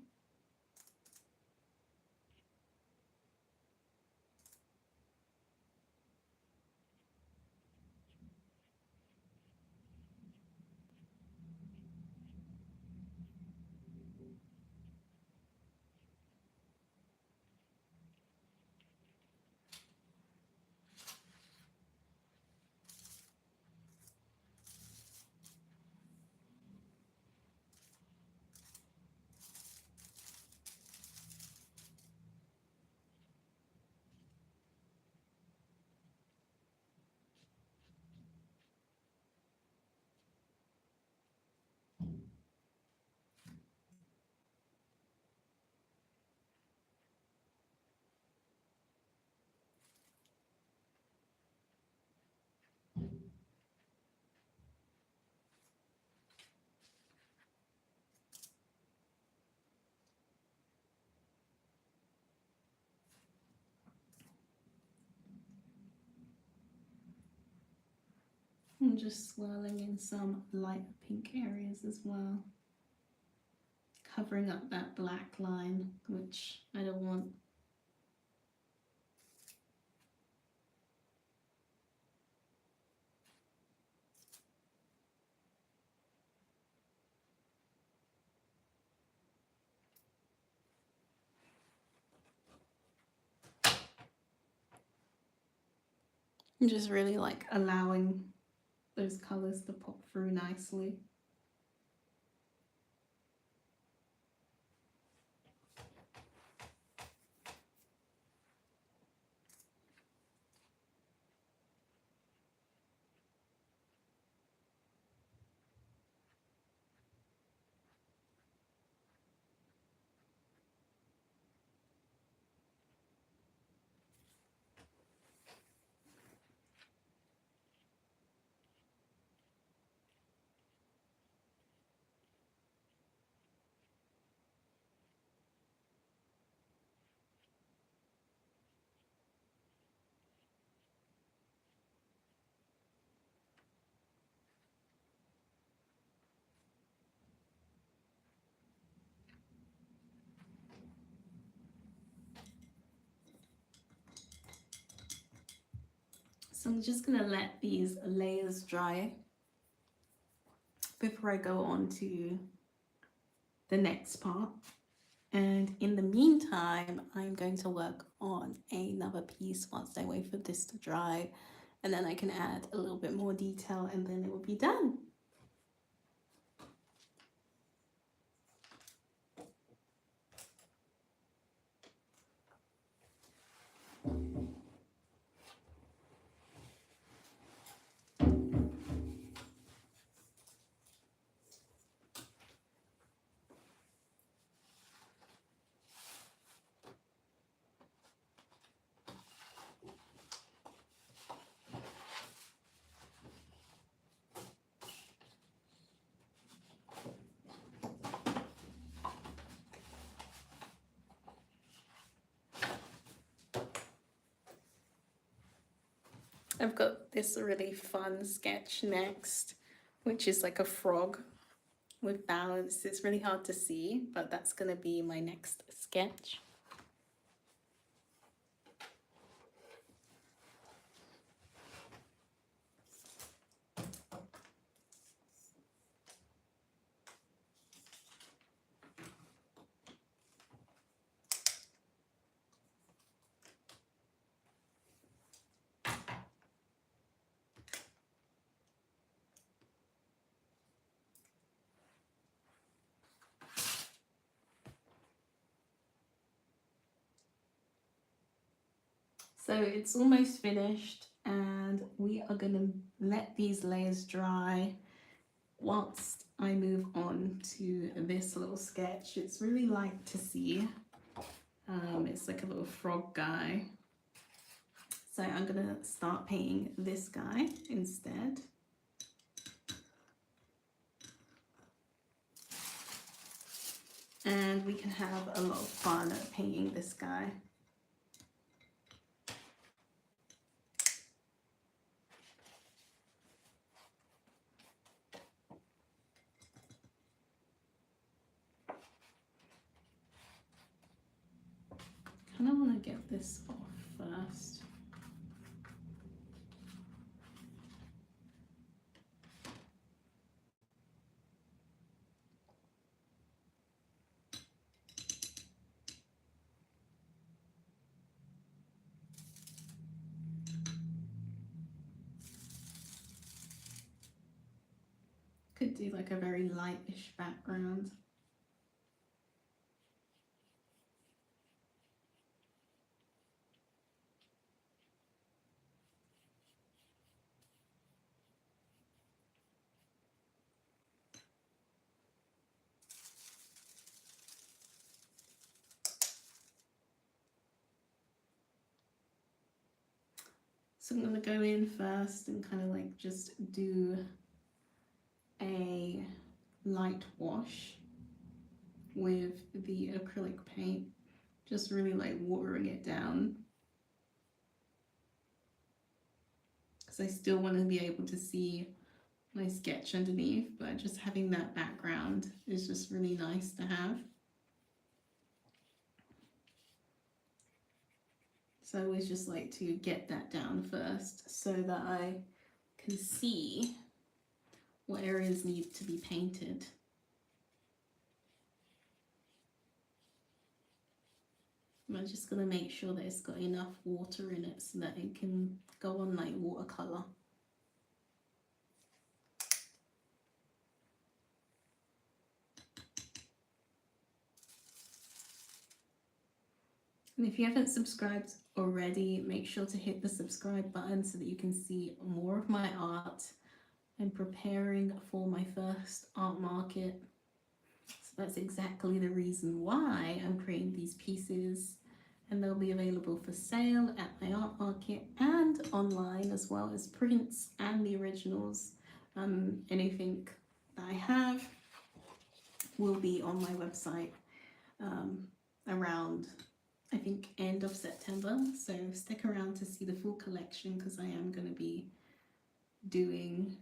I'm just swirling in some light pink areas as well, covering up that black line, which I don't want. I'm just really like allowing those colors to pop through nicely. So I'm just gonna let these layers dry before I go on to the next part. And in the meantime, I'm going to work on another piece whilst I wait for this to dry, and then I can add a little bit more detail and then it will be done. I've got this really fun sketch next, which is like a frog with balance. It's really hard to see, but that's going to be my next sketch. So it's almost finished and we are going to let these layers dry whilst I move on to this little sketch. It's really light to see, It's like a little frog guy. So I'm gonna start painting this guy instead. And we can have a lot of fun painting this guy. Kind of want to get this off first. Could do like a very lightish background. So I'm going to go in first and kind of like just do a light wash with the acrylic paint, just really like watering it down, because I still want to be able to see my sketch underneath, but just having that background is just really nice to have. So I always just like to get that down first so that I can see what areas need to be painted. I'm just going to make sure that it's got enough water in it so that it can go on like watercolor. And if you haven't subscribed already, make sure to hit the subscribe button so that you can see more of my art. I'm preparing for my first art market. So that's exactly the reason why I'm creating these pieces, and they'll be available for sale at my art market and online, as well as prints and the originals. Anything that I have will be on my website around, I think, end of September. So stick around to see the full collection, because I am going to be doing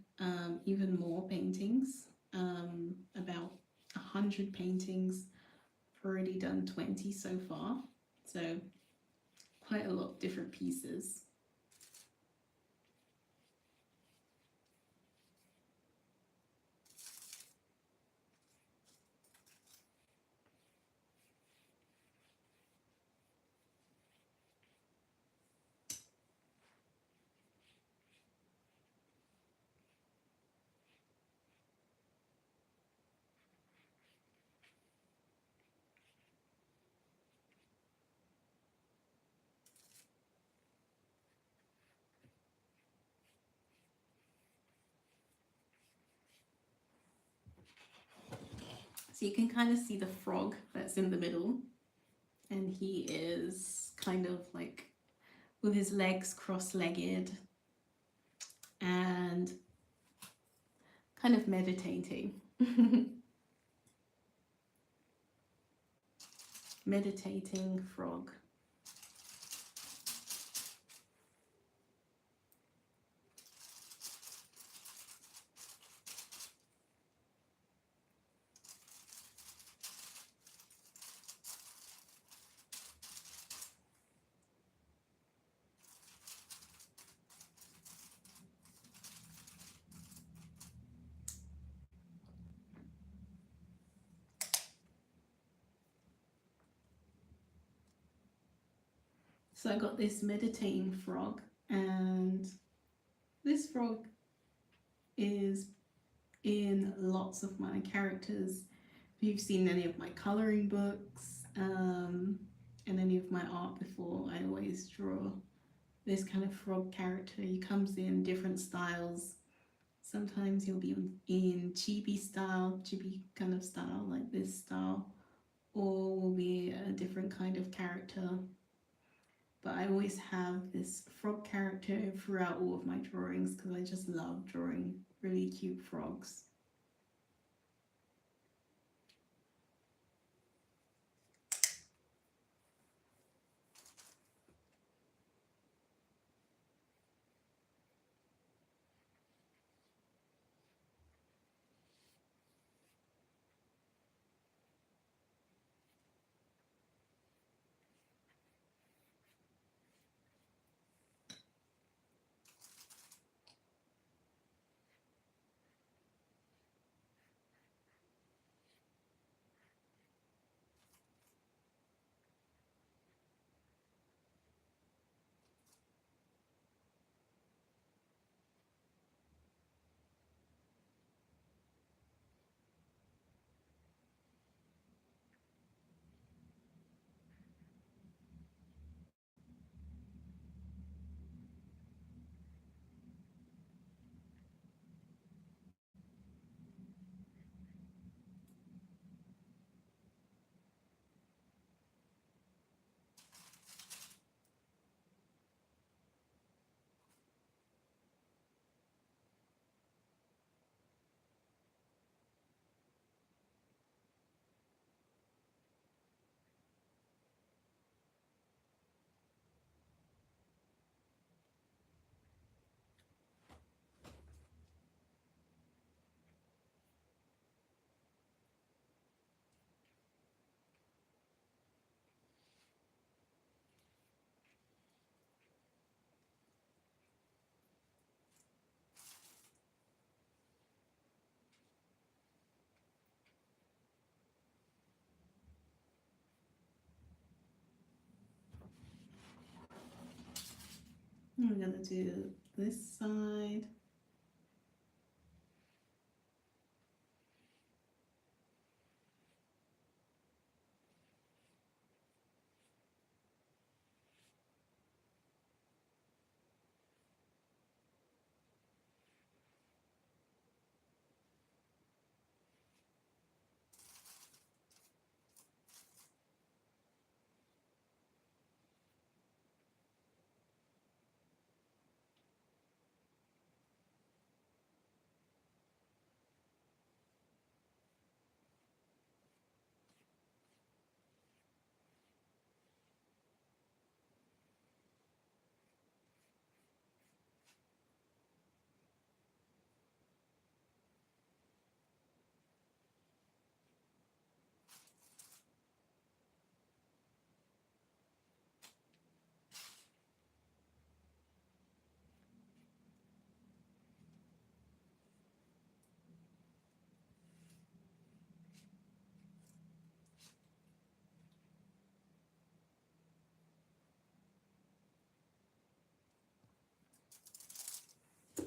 even more paintings, about 100 paintings. I've already done 20 so far, so quite a lot of different pieces. So you can kind of see the frog that's in the middle, and he is kind of like with his legs cross-legged and kind of meditating. Meditating frog. So I got this meditating frog, and this frog is in lots of my characters. If you've seen any of my colouring books and any of my art before, I always draw this kind of frog character. He comes in different styles. Sometimes he'll be in chibi style, chibi kind of style, like this style, or will be a different kind of character. But I always have this frog character throughout all of my drawings because I just love drawing really cute frogs. I'm gonna do this side.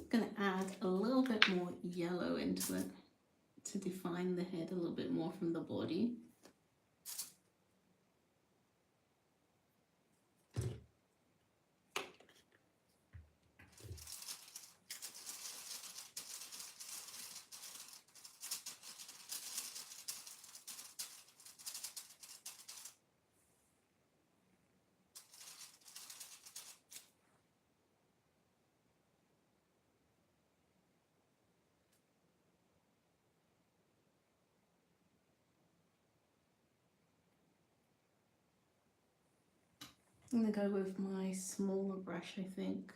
Gonna add a little bit more yellow into it to define the head a little bit more from the body. I'm gonna go with my smaller brush, I think.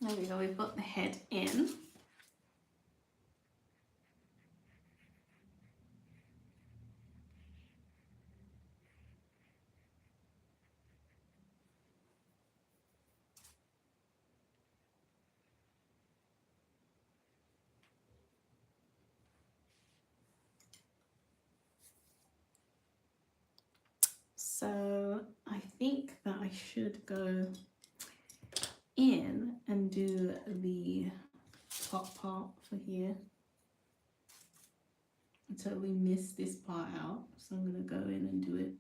There we go, we've got the head in. So I think that I should go in and do the top part for here. I totally missed this part out, so I'm going to go in and do it.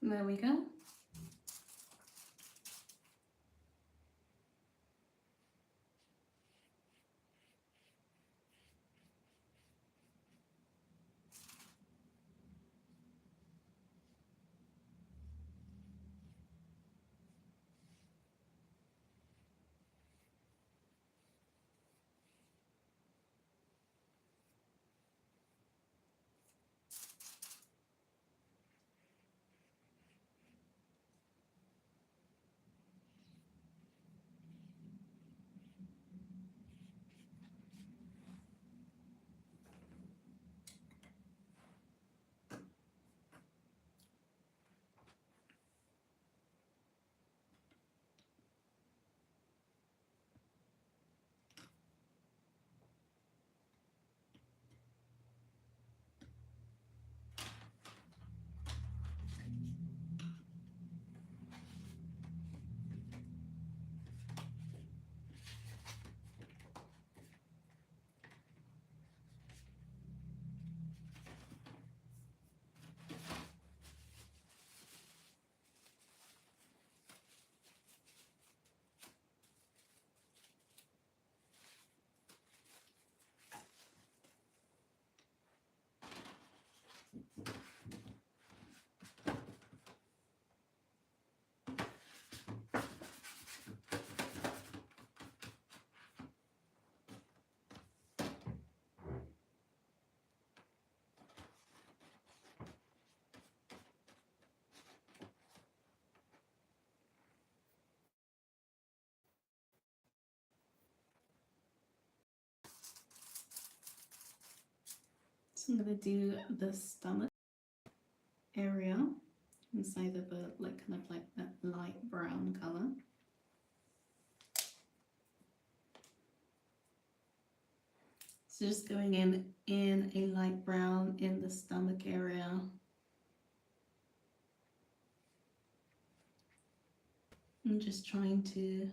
There we go. So I'm going to do the stomach area inside of a like kind of like that light brown color. So just going in a light brown in the stomach area. I'm just trying to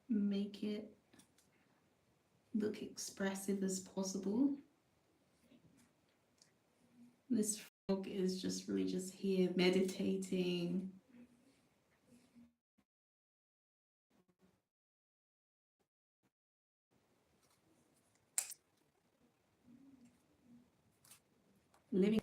make it look expressive as possible. This frog is just really just here meditating. Living.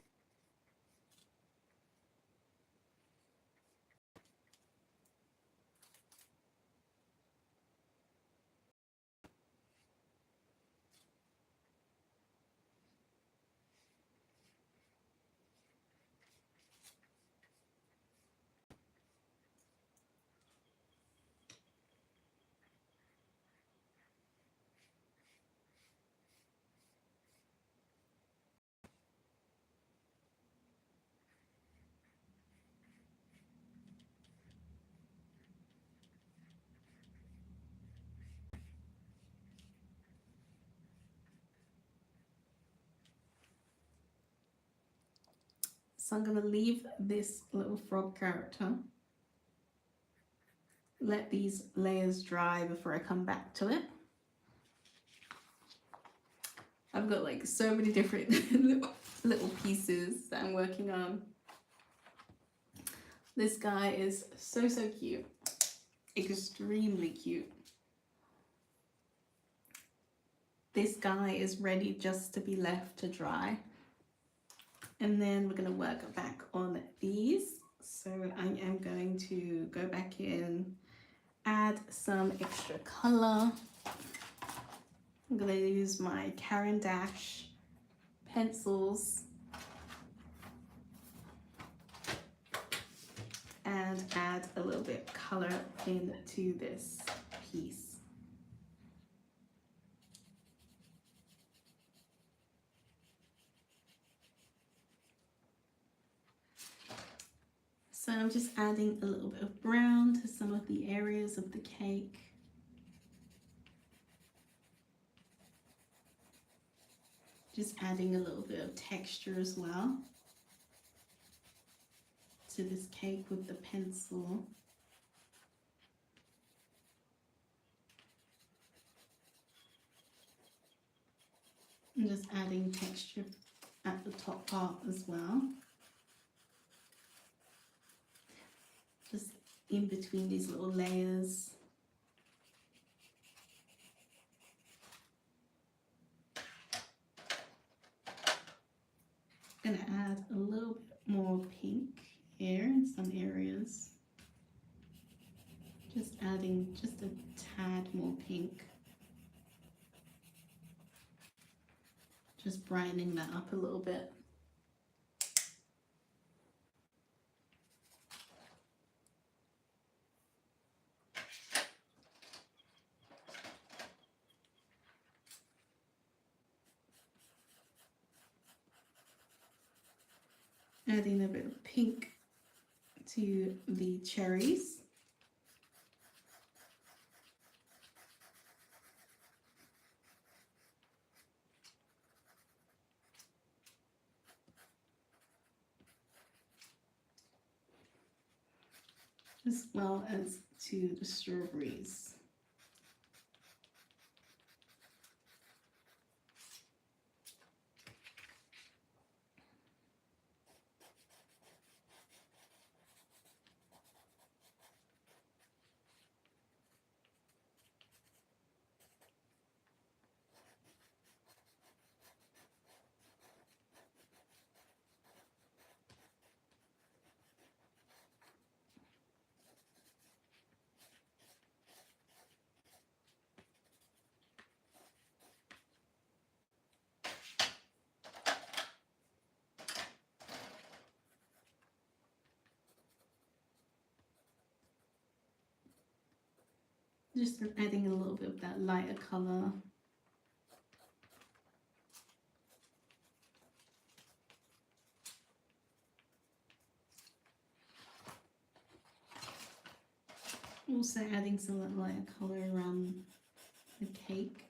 So I'm going to leave this little frog character. Let these layers dry before I come back to it. I've got like so many different little pieces that I'm working on. This guy is so cute, extremely cute. This guy is ready just to be left to dry. And then we're going to work back on these. So I am going to go back in, add some extra color. I'm going to use my Caran d'Ache pencils and add a little bit of color into this piece. So I'm just adding a little bit of brown to some of the areas of the cake. Just adding a little bit of texture as well to this cake with the pencil. I'm just adding texture at the top part as well. Just in between these little layers. I'm gonna add a little bit more pink here in some areas. Just adding just a tad more pink. Just brightening that up a little bit. Adding a bit of pink to the cherries. As well as to the strawberries. Just adding a little bit of that lighter color. Also adding some of that lighter color around the cake.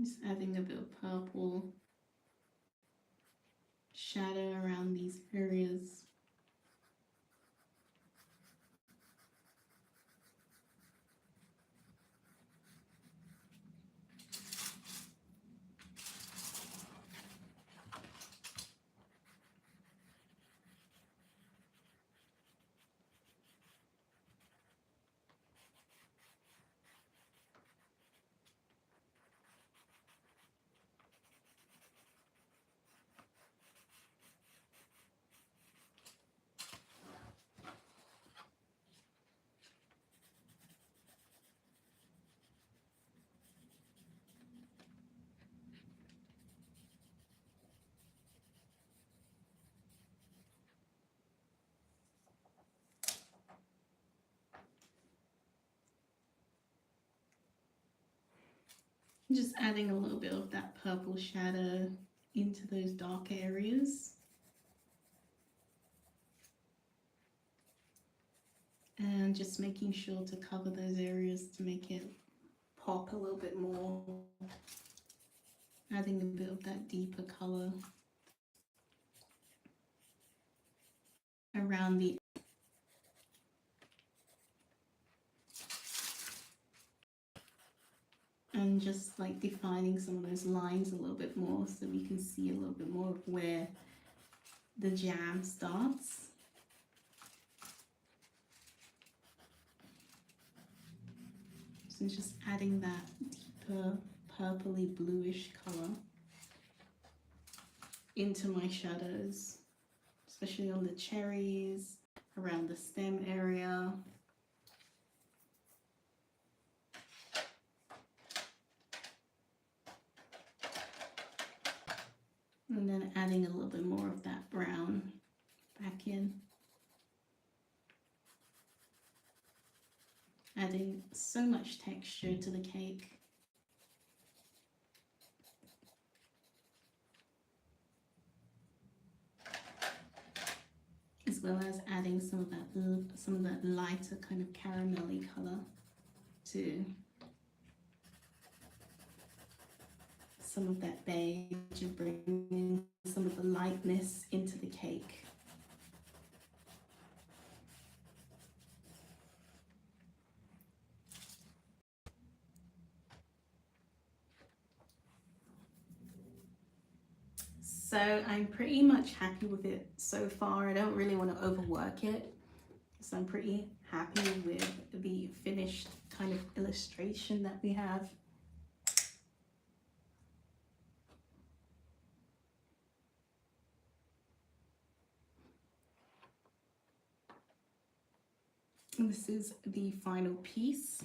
Just adding a bit of purple shadow around these areas. Just adding a little bit of that purple shadow into those dark areas. And and just making sure to cover those areas to make it pop a little bit more, adding a bit of that deeper color around the and just like defining some of those lines a little bit more so we can see a little bit more of where the jam starts. So just adding that deeper purpley bluish color into my shadows, especially on the cherries, around the stem area. And then adding a little bit more of that brown back in. Adding so much texture to the cake. As well as adding some of that lighter kind of caramelly color to some of that beige and bringing some of the lightness into the cake. So I'm pretty much happy with it so far. I don't really want to overwork it. So I'm pretty happy with the finished kind of illustration that we have. And this is the final piece.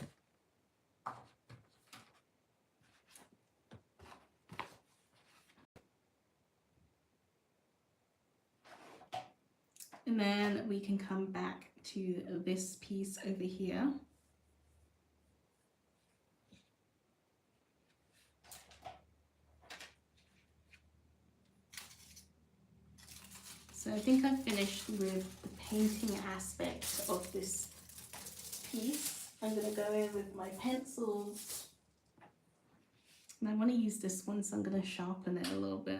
And then we can come back to this piece over here. So I think I've finished with the painting aspect of this piece. I'm going to go in with my pencils. And I want to use this one, so I'm going to sharpen it a little bit.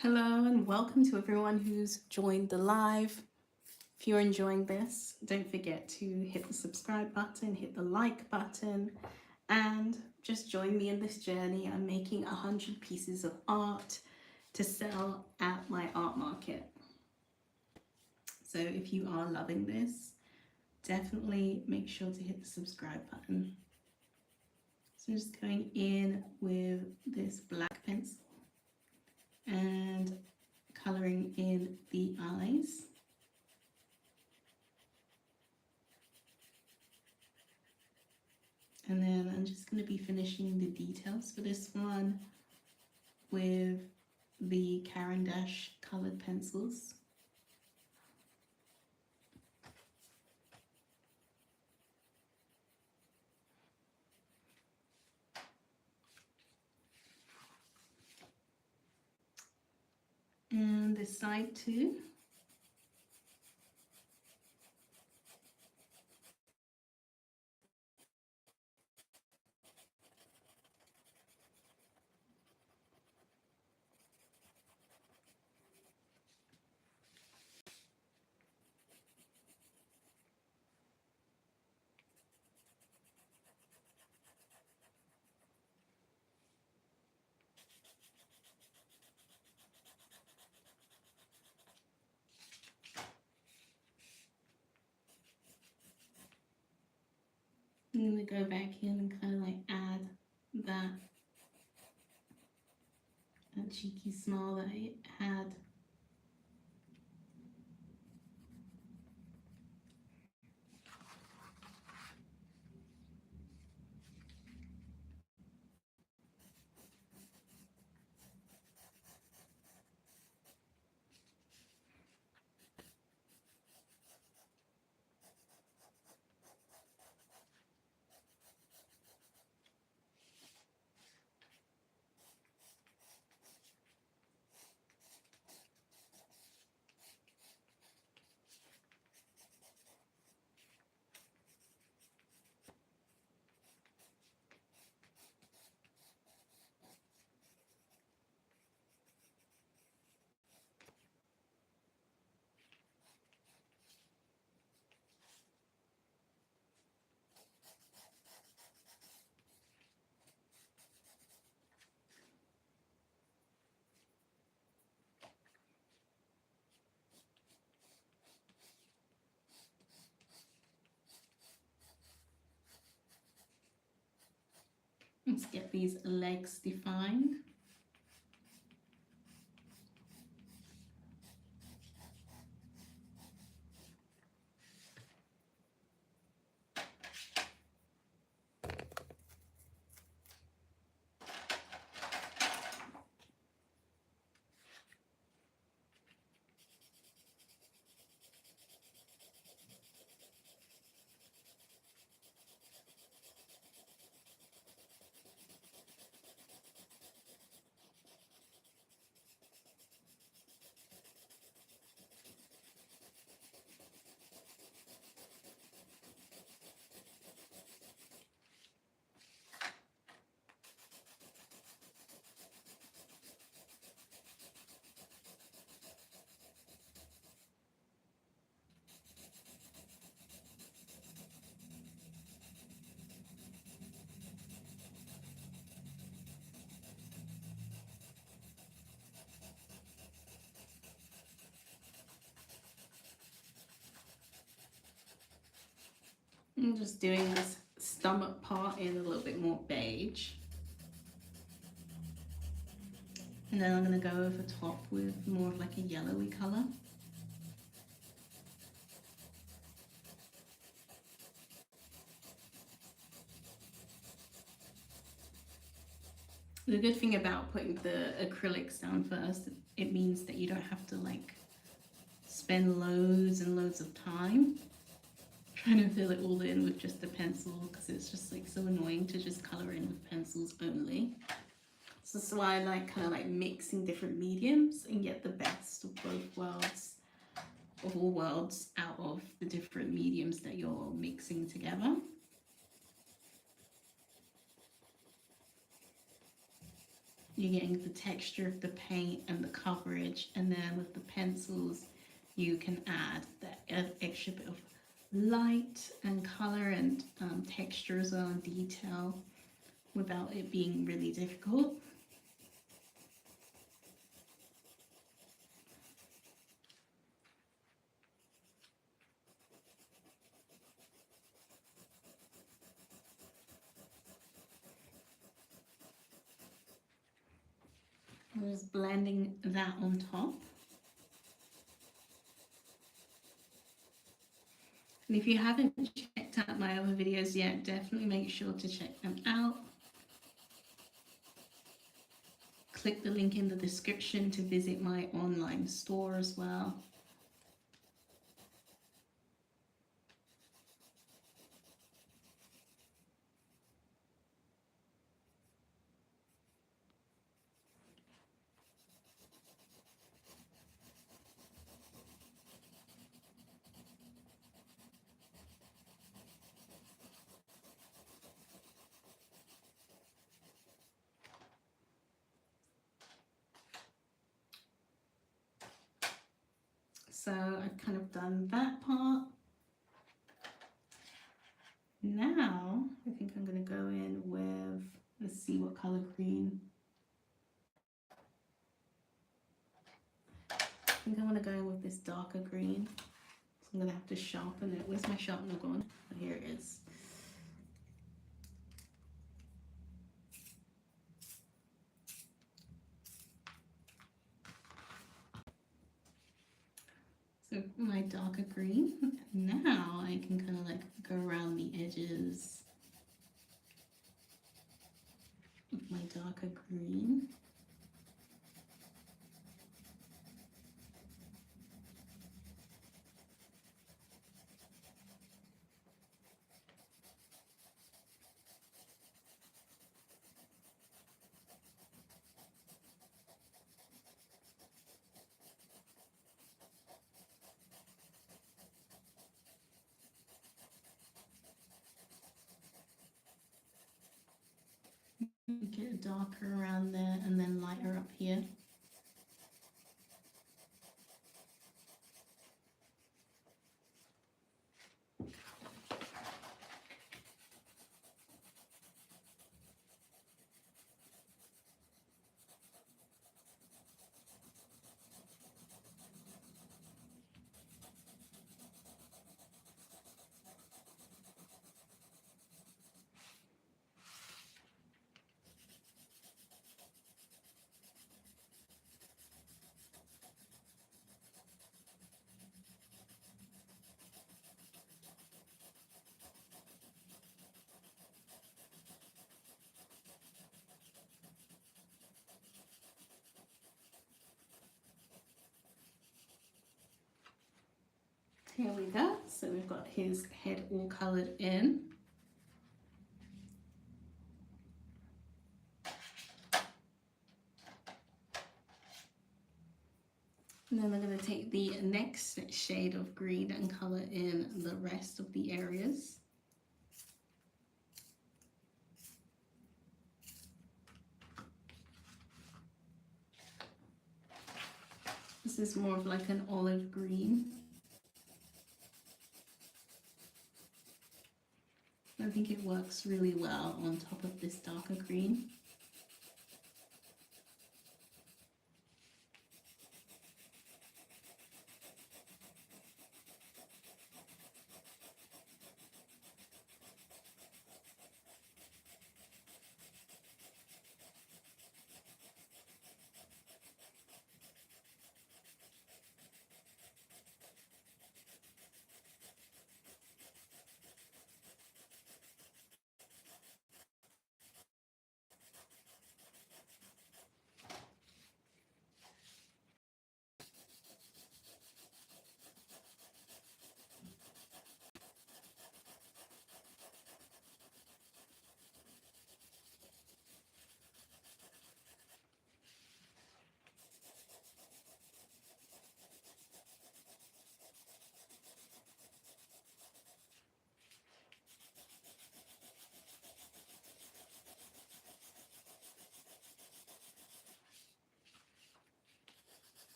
Hello and welcome to everyone who's joined the live. If you're enjoying this, don't forget to hit the subscribe button, hit the like button, and just join me in this journey. I'm making 100 pieces of art to sell at my art market. So if you are loving this, definitely make sure to hit the subscribe button. So I'm just going in with this black pencil and coloring in the eyes. And then I'm just going to be finishing the details for this one with the Caran d'Ache colored pencils. And this side too. I'm going to go back in and kind of like add that cheeky smile that I had. Let's get these legs defined. I'm just doing this stomach part in a little bit more beige. And then I'm going to go over top with more of like a yellowy colour. The good thing about putting the acrylics down first, it means that you don't have to like spend loads and loads of time trying to fill it all in with just the pencil, because it's just like so annoying to just colour in with pencils only. So that's why I like kind of like mixing different mediums and get the best of both worlds, of all worlds, out of the different mediums that you're mixing together. You're getting the texture of the paint and the coverage, and then with the pencils you can add that extra bit of light and color and texture as well, and detail, without it being really difficult. I'm just blending that on top. And if you haven't checked out my other videos yet, definitely make sure to check them out. Click the link in the description to visit my online store as well. So I've kind of done that part. Now I think I'm going to go in with, let's see what color green. I think I want to go in with this darker green. So I'm going to have to sharpen it. Where's my sharpener gone? Oh, here it is. So my darker green. Now I can kind of like go around the edges with my darker green. Get it darker around there and then lighter up here. Here we go. So we've got his head all coloured in. And then I'm going to take the next shade of green and colour in the rest of the areas. This is more of like an olive green. I think it works really well on top of this darker green.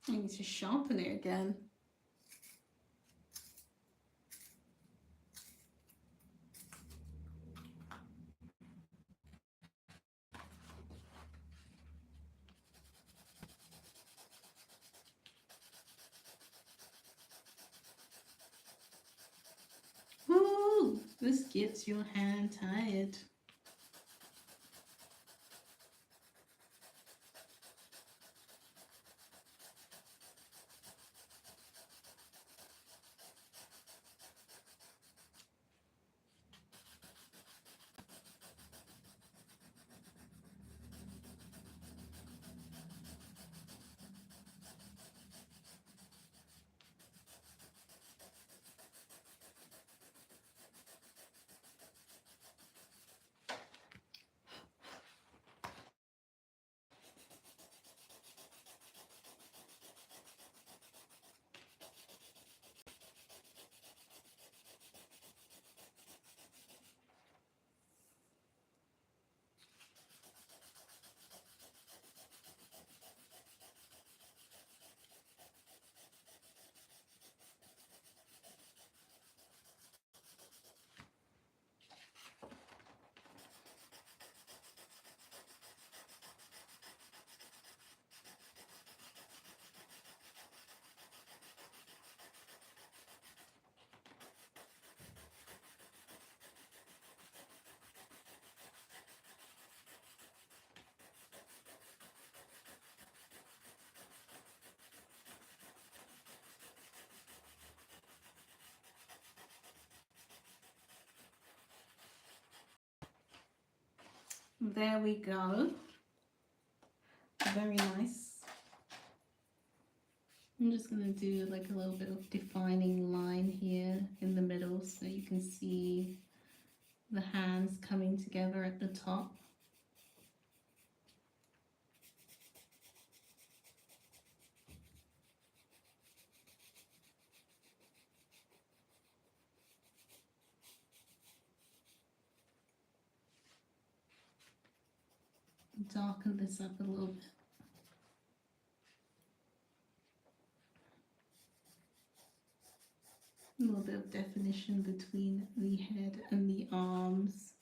I need to sharpen it again. Woo! This gets your hand tired. There we go. very nice. I'm just going to do like a little bit of defining line here in the middle so you can see the hands coming together at the top. Darken this up a little bit. A little bit of definition between the head and the arms.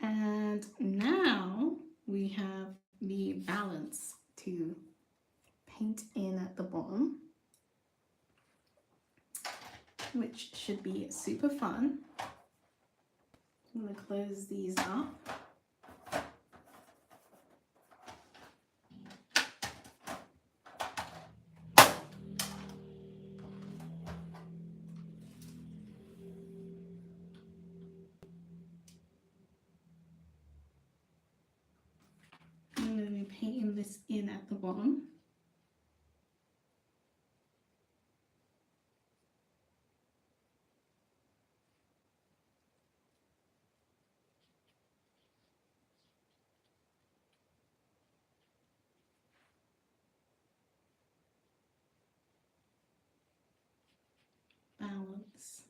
And now we have the balance to paint in at the bottom, which should be super fun. I'm going to close these up. I'm going to be painting this in at the bottom. Balance.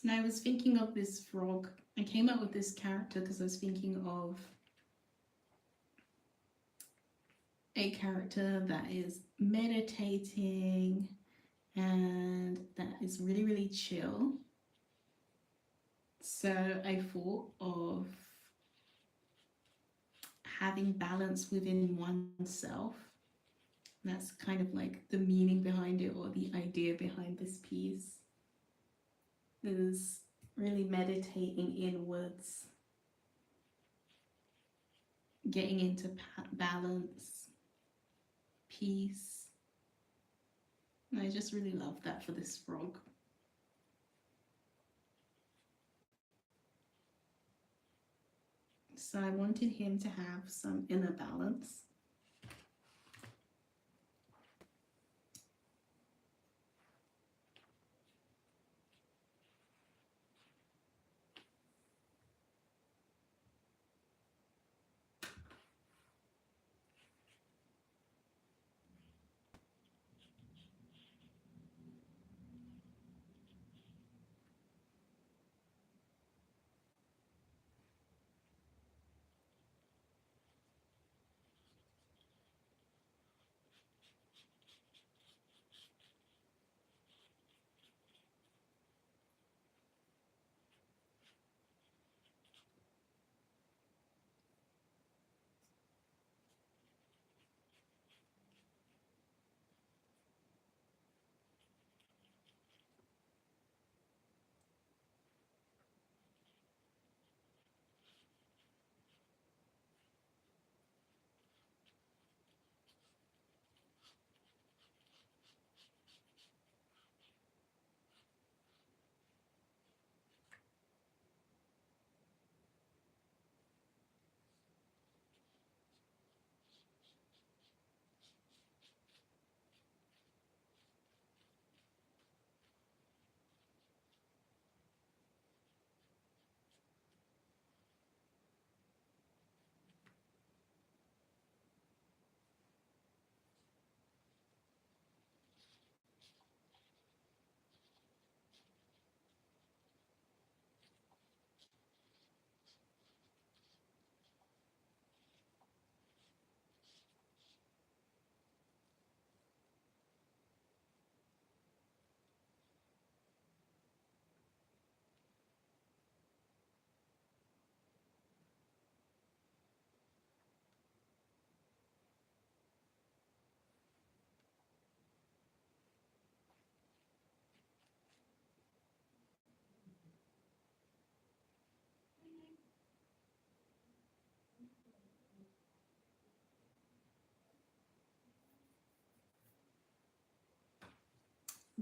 Now I was thinking of this frog. I came up with this character because I was thinking of a character that is meditating and that is really, really chill. So I thought of having balance within oneself. That's kind of like the meaning behind it, or the idea behind this piece, is really meditating inwards, getting into balance, peace. And I just really love that for this frog. So I wanted him to have some inner balance.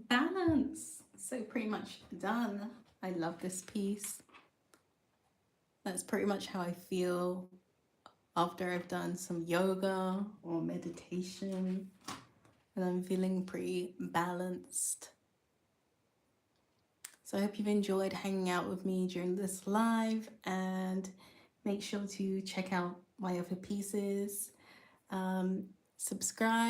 balance. So pretty much done. I love this piece. That's pretty much how I feel after I've done some yoga or meditation, and I'm feeling pretty balanced. So I hope you've enjoyed hanging out with me during this live, and make sure to check out my other pieces. Subscribe.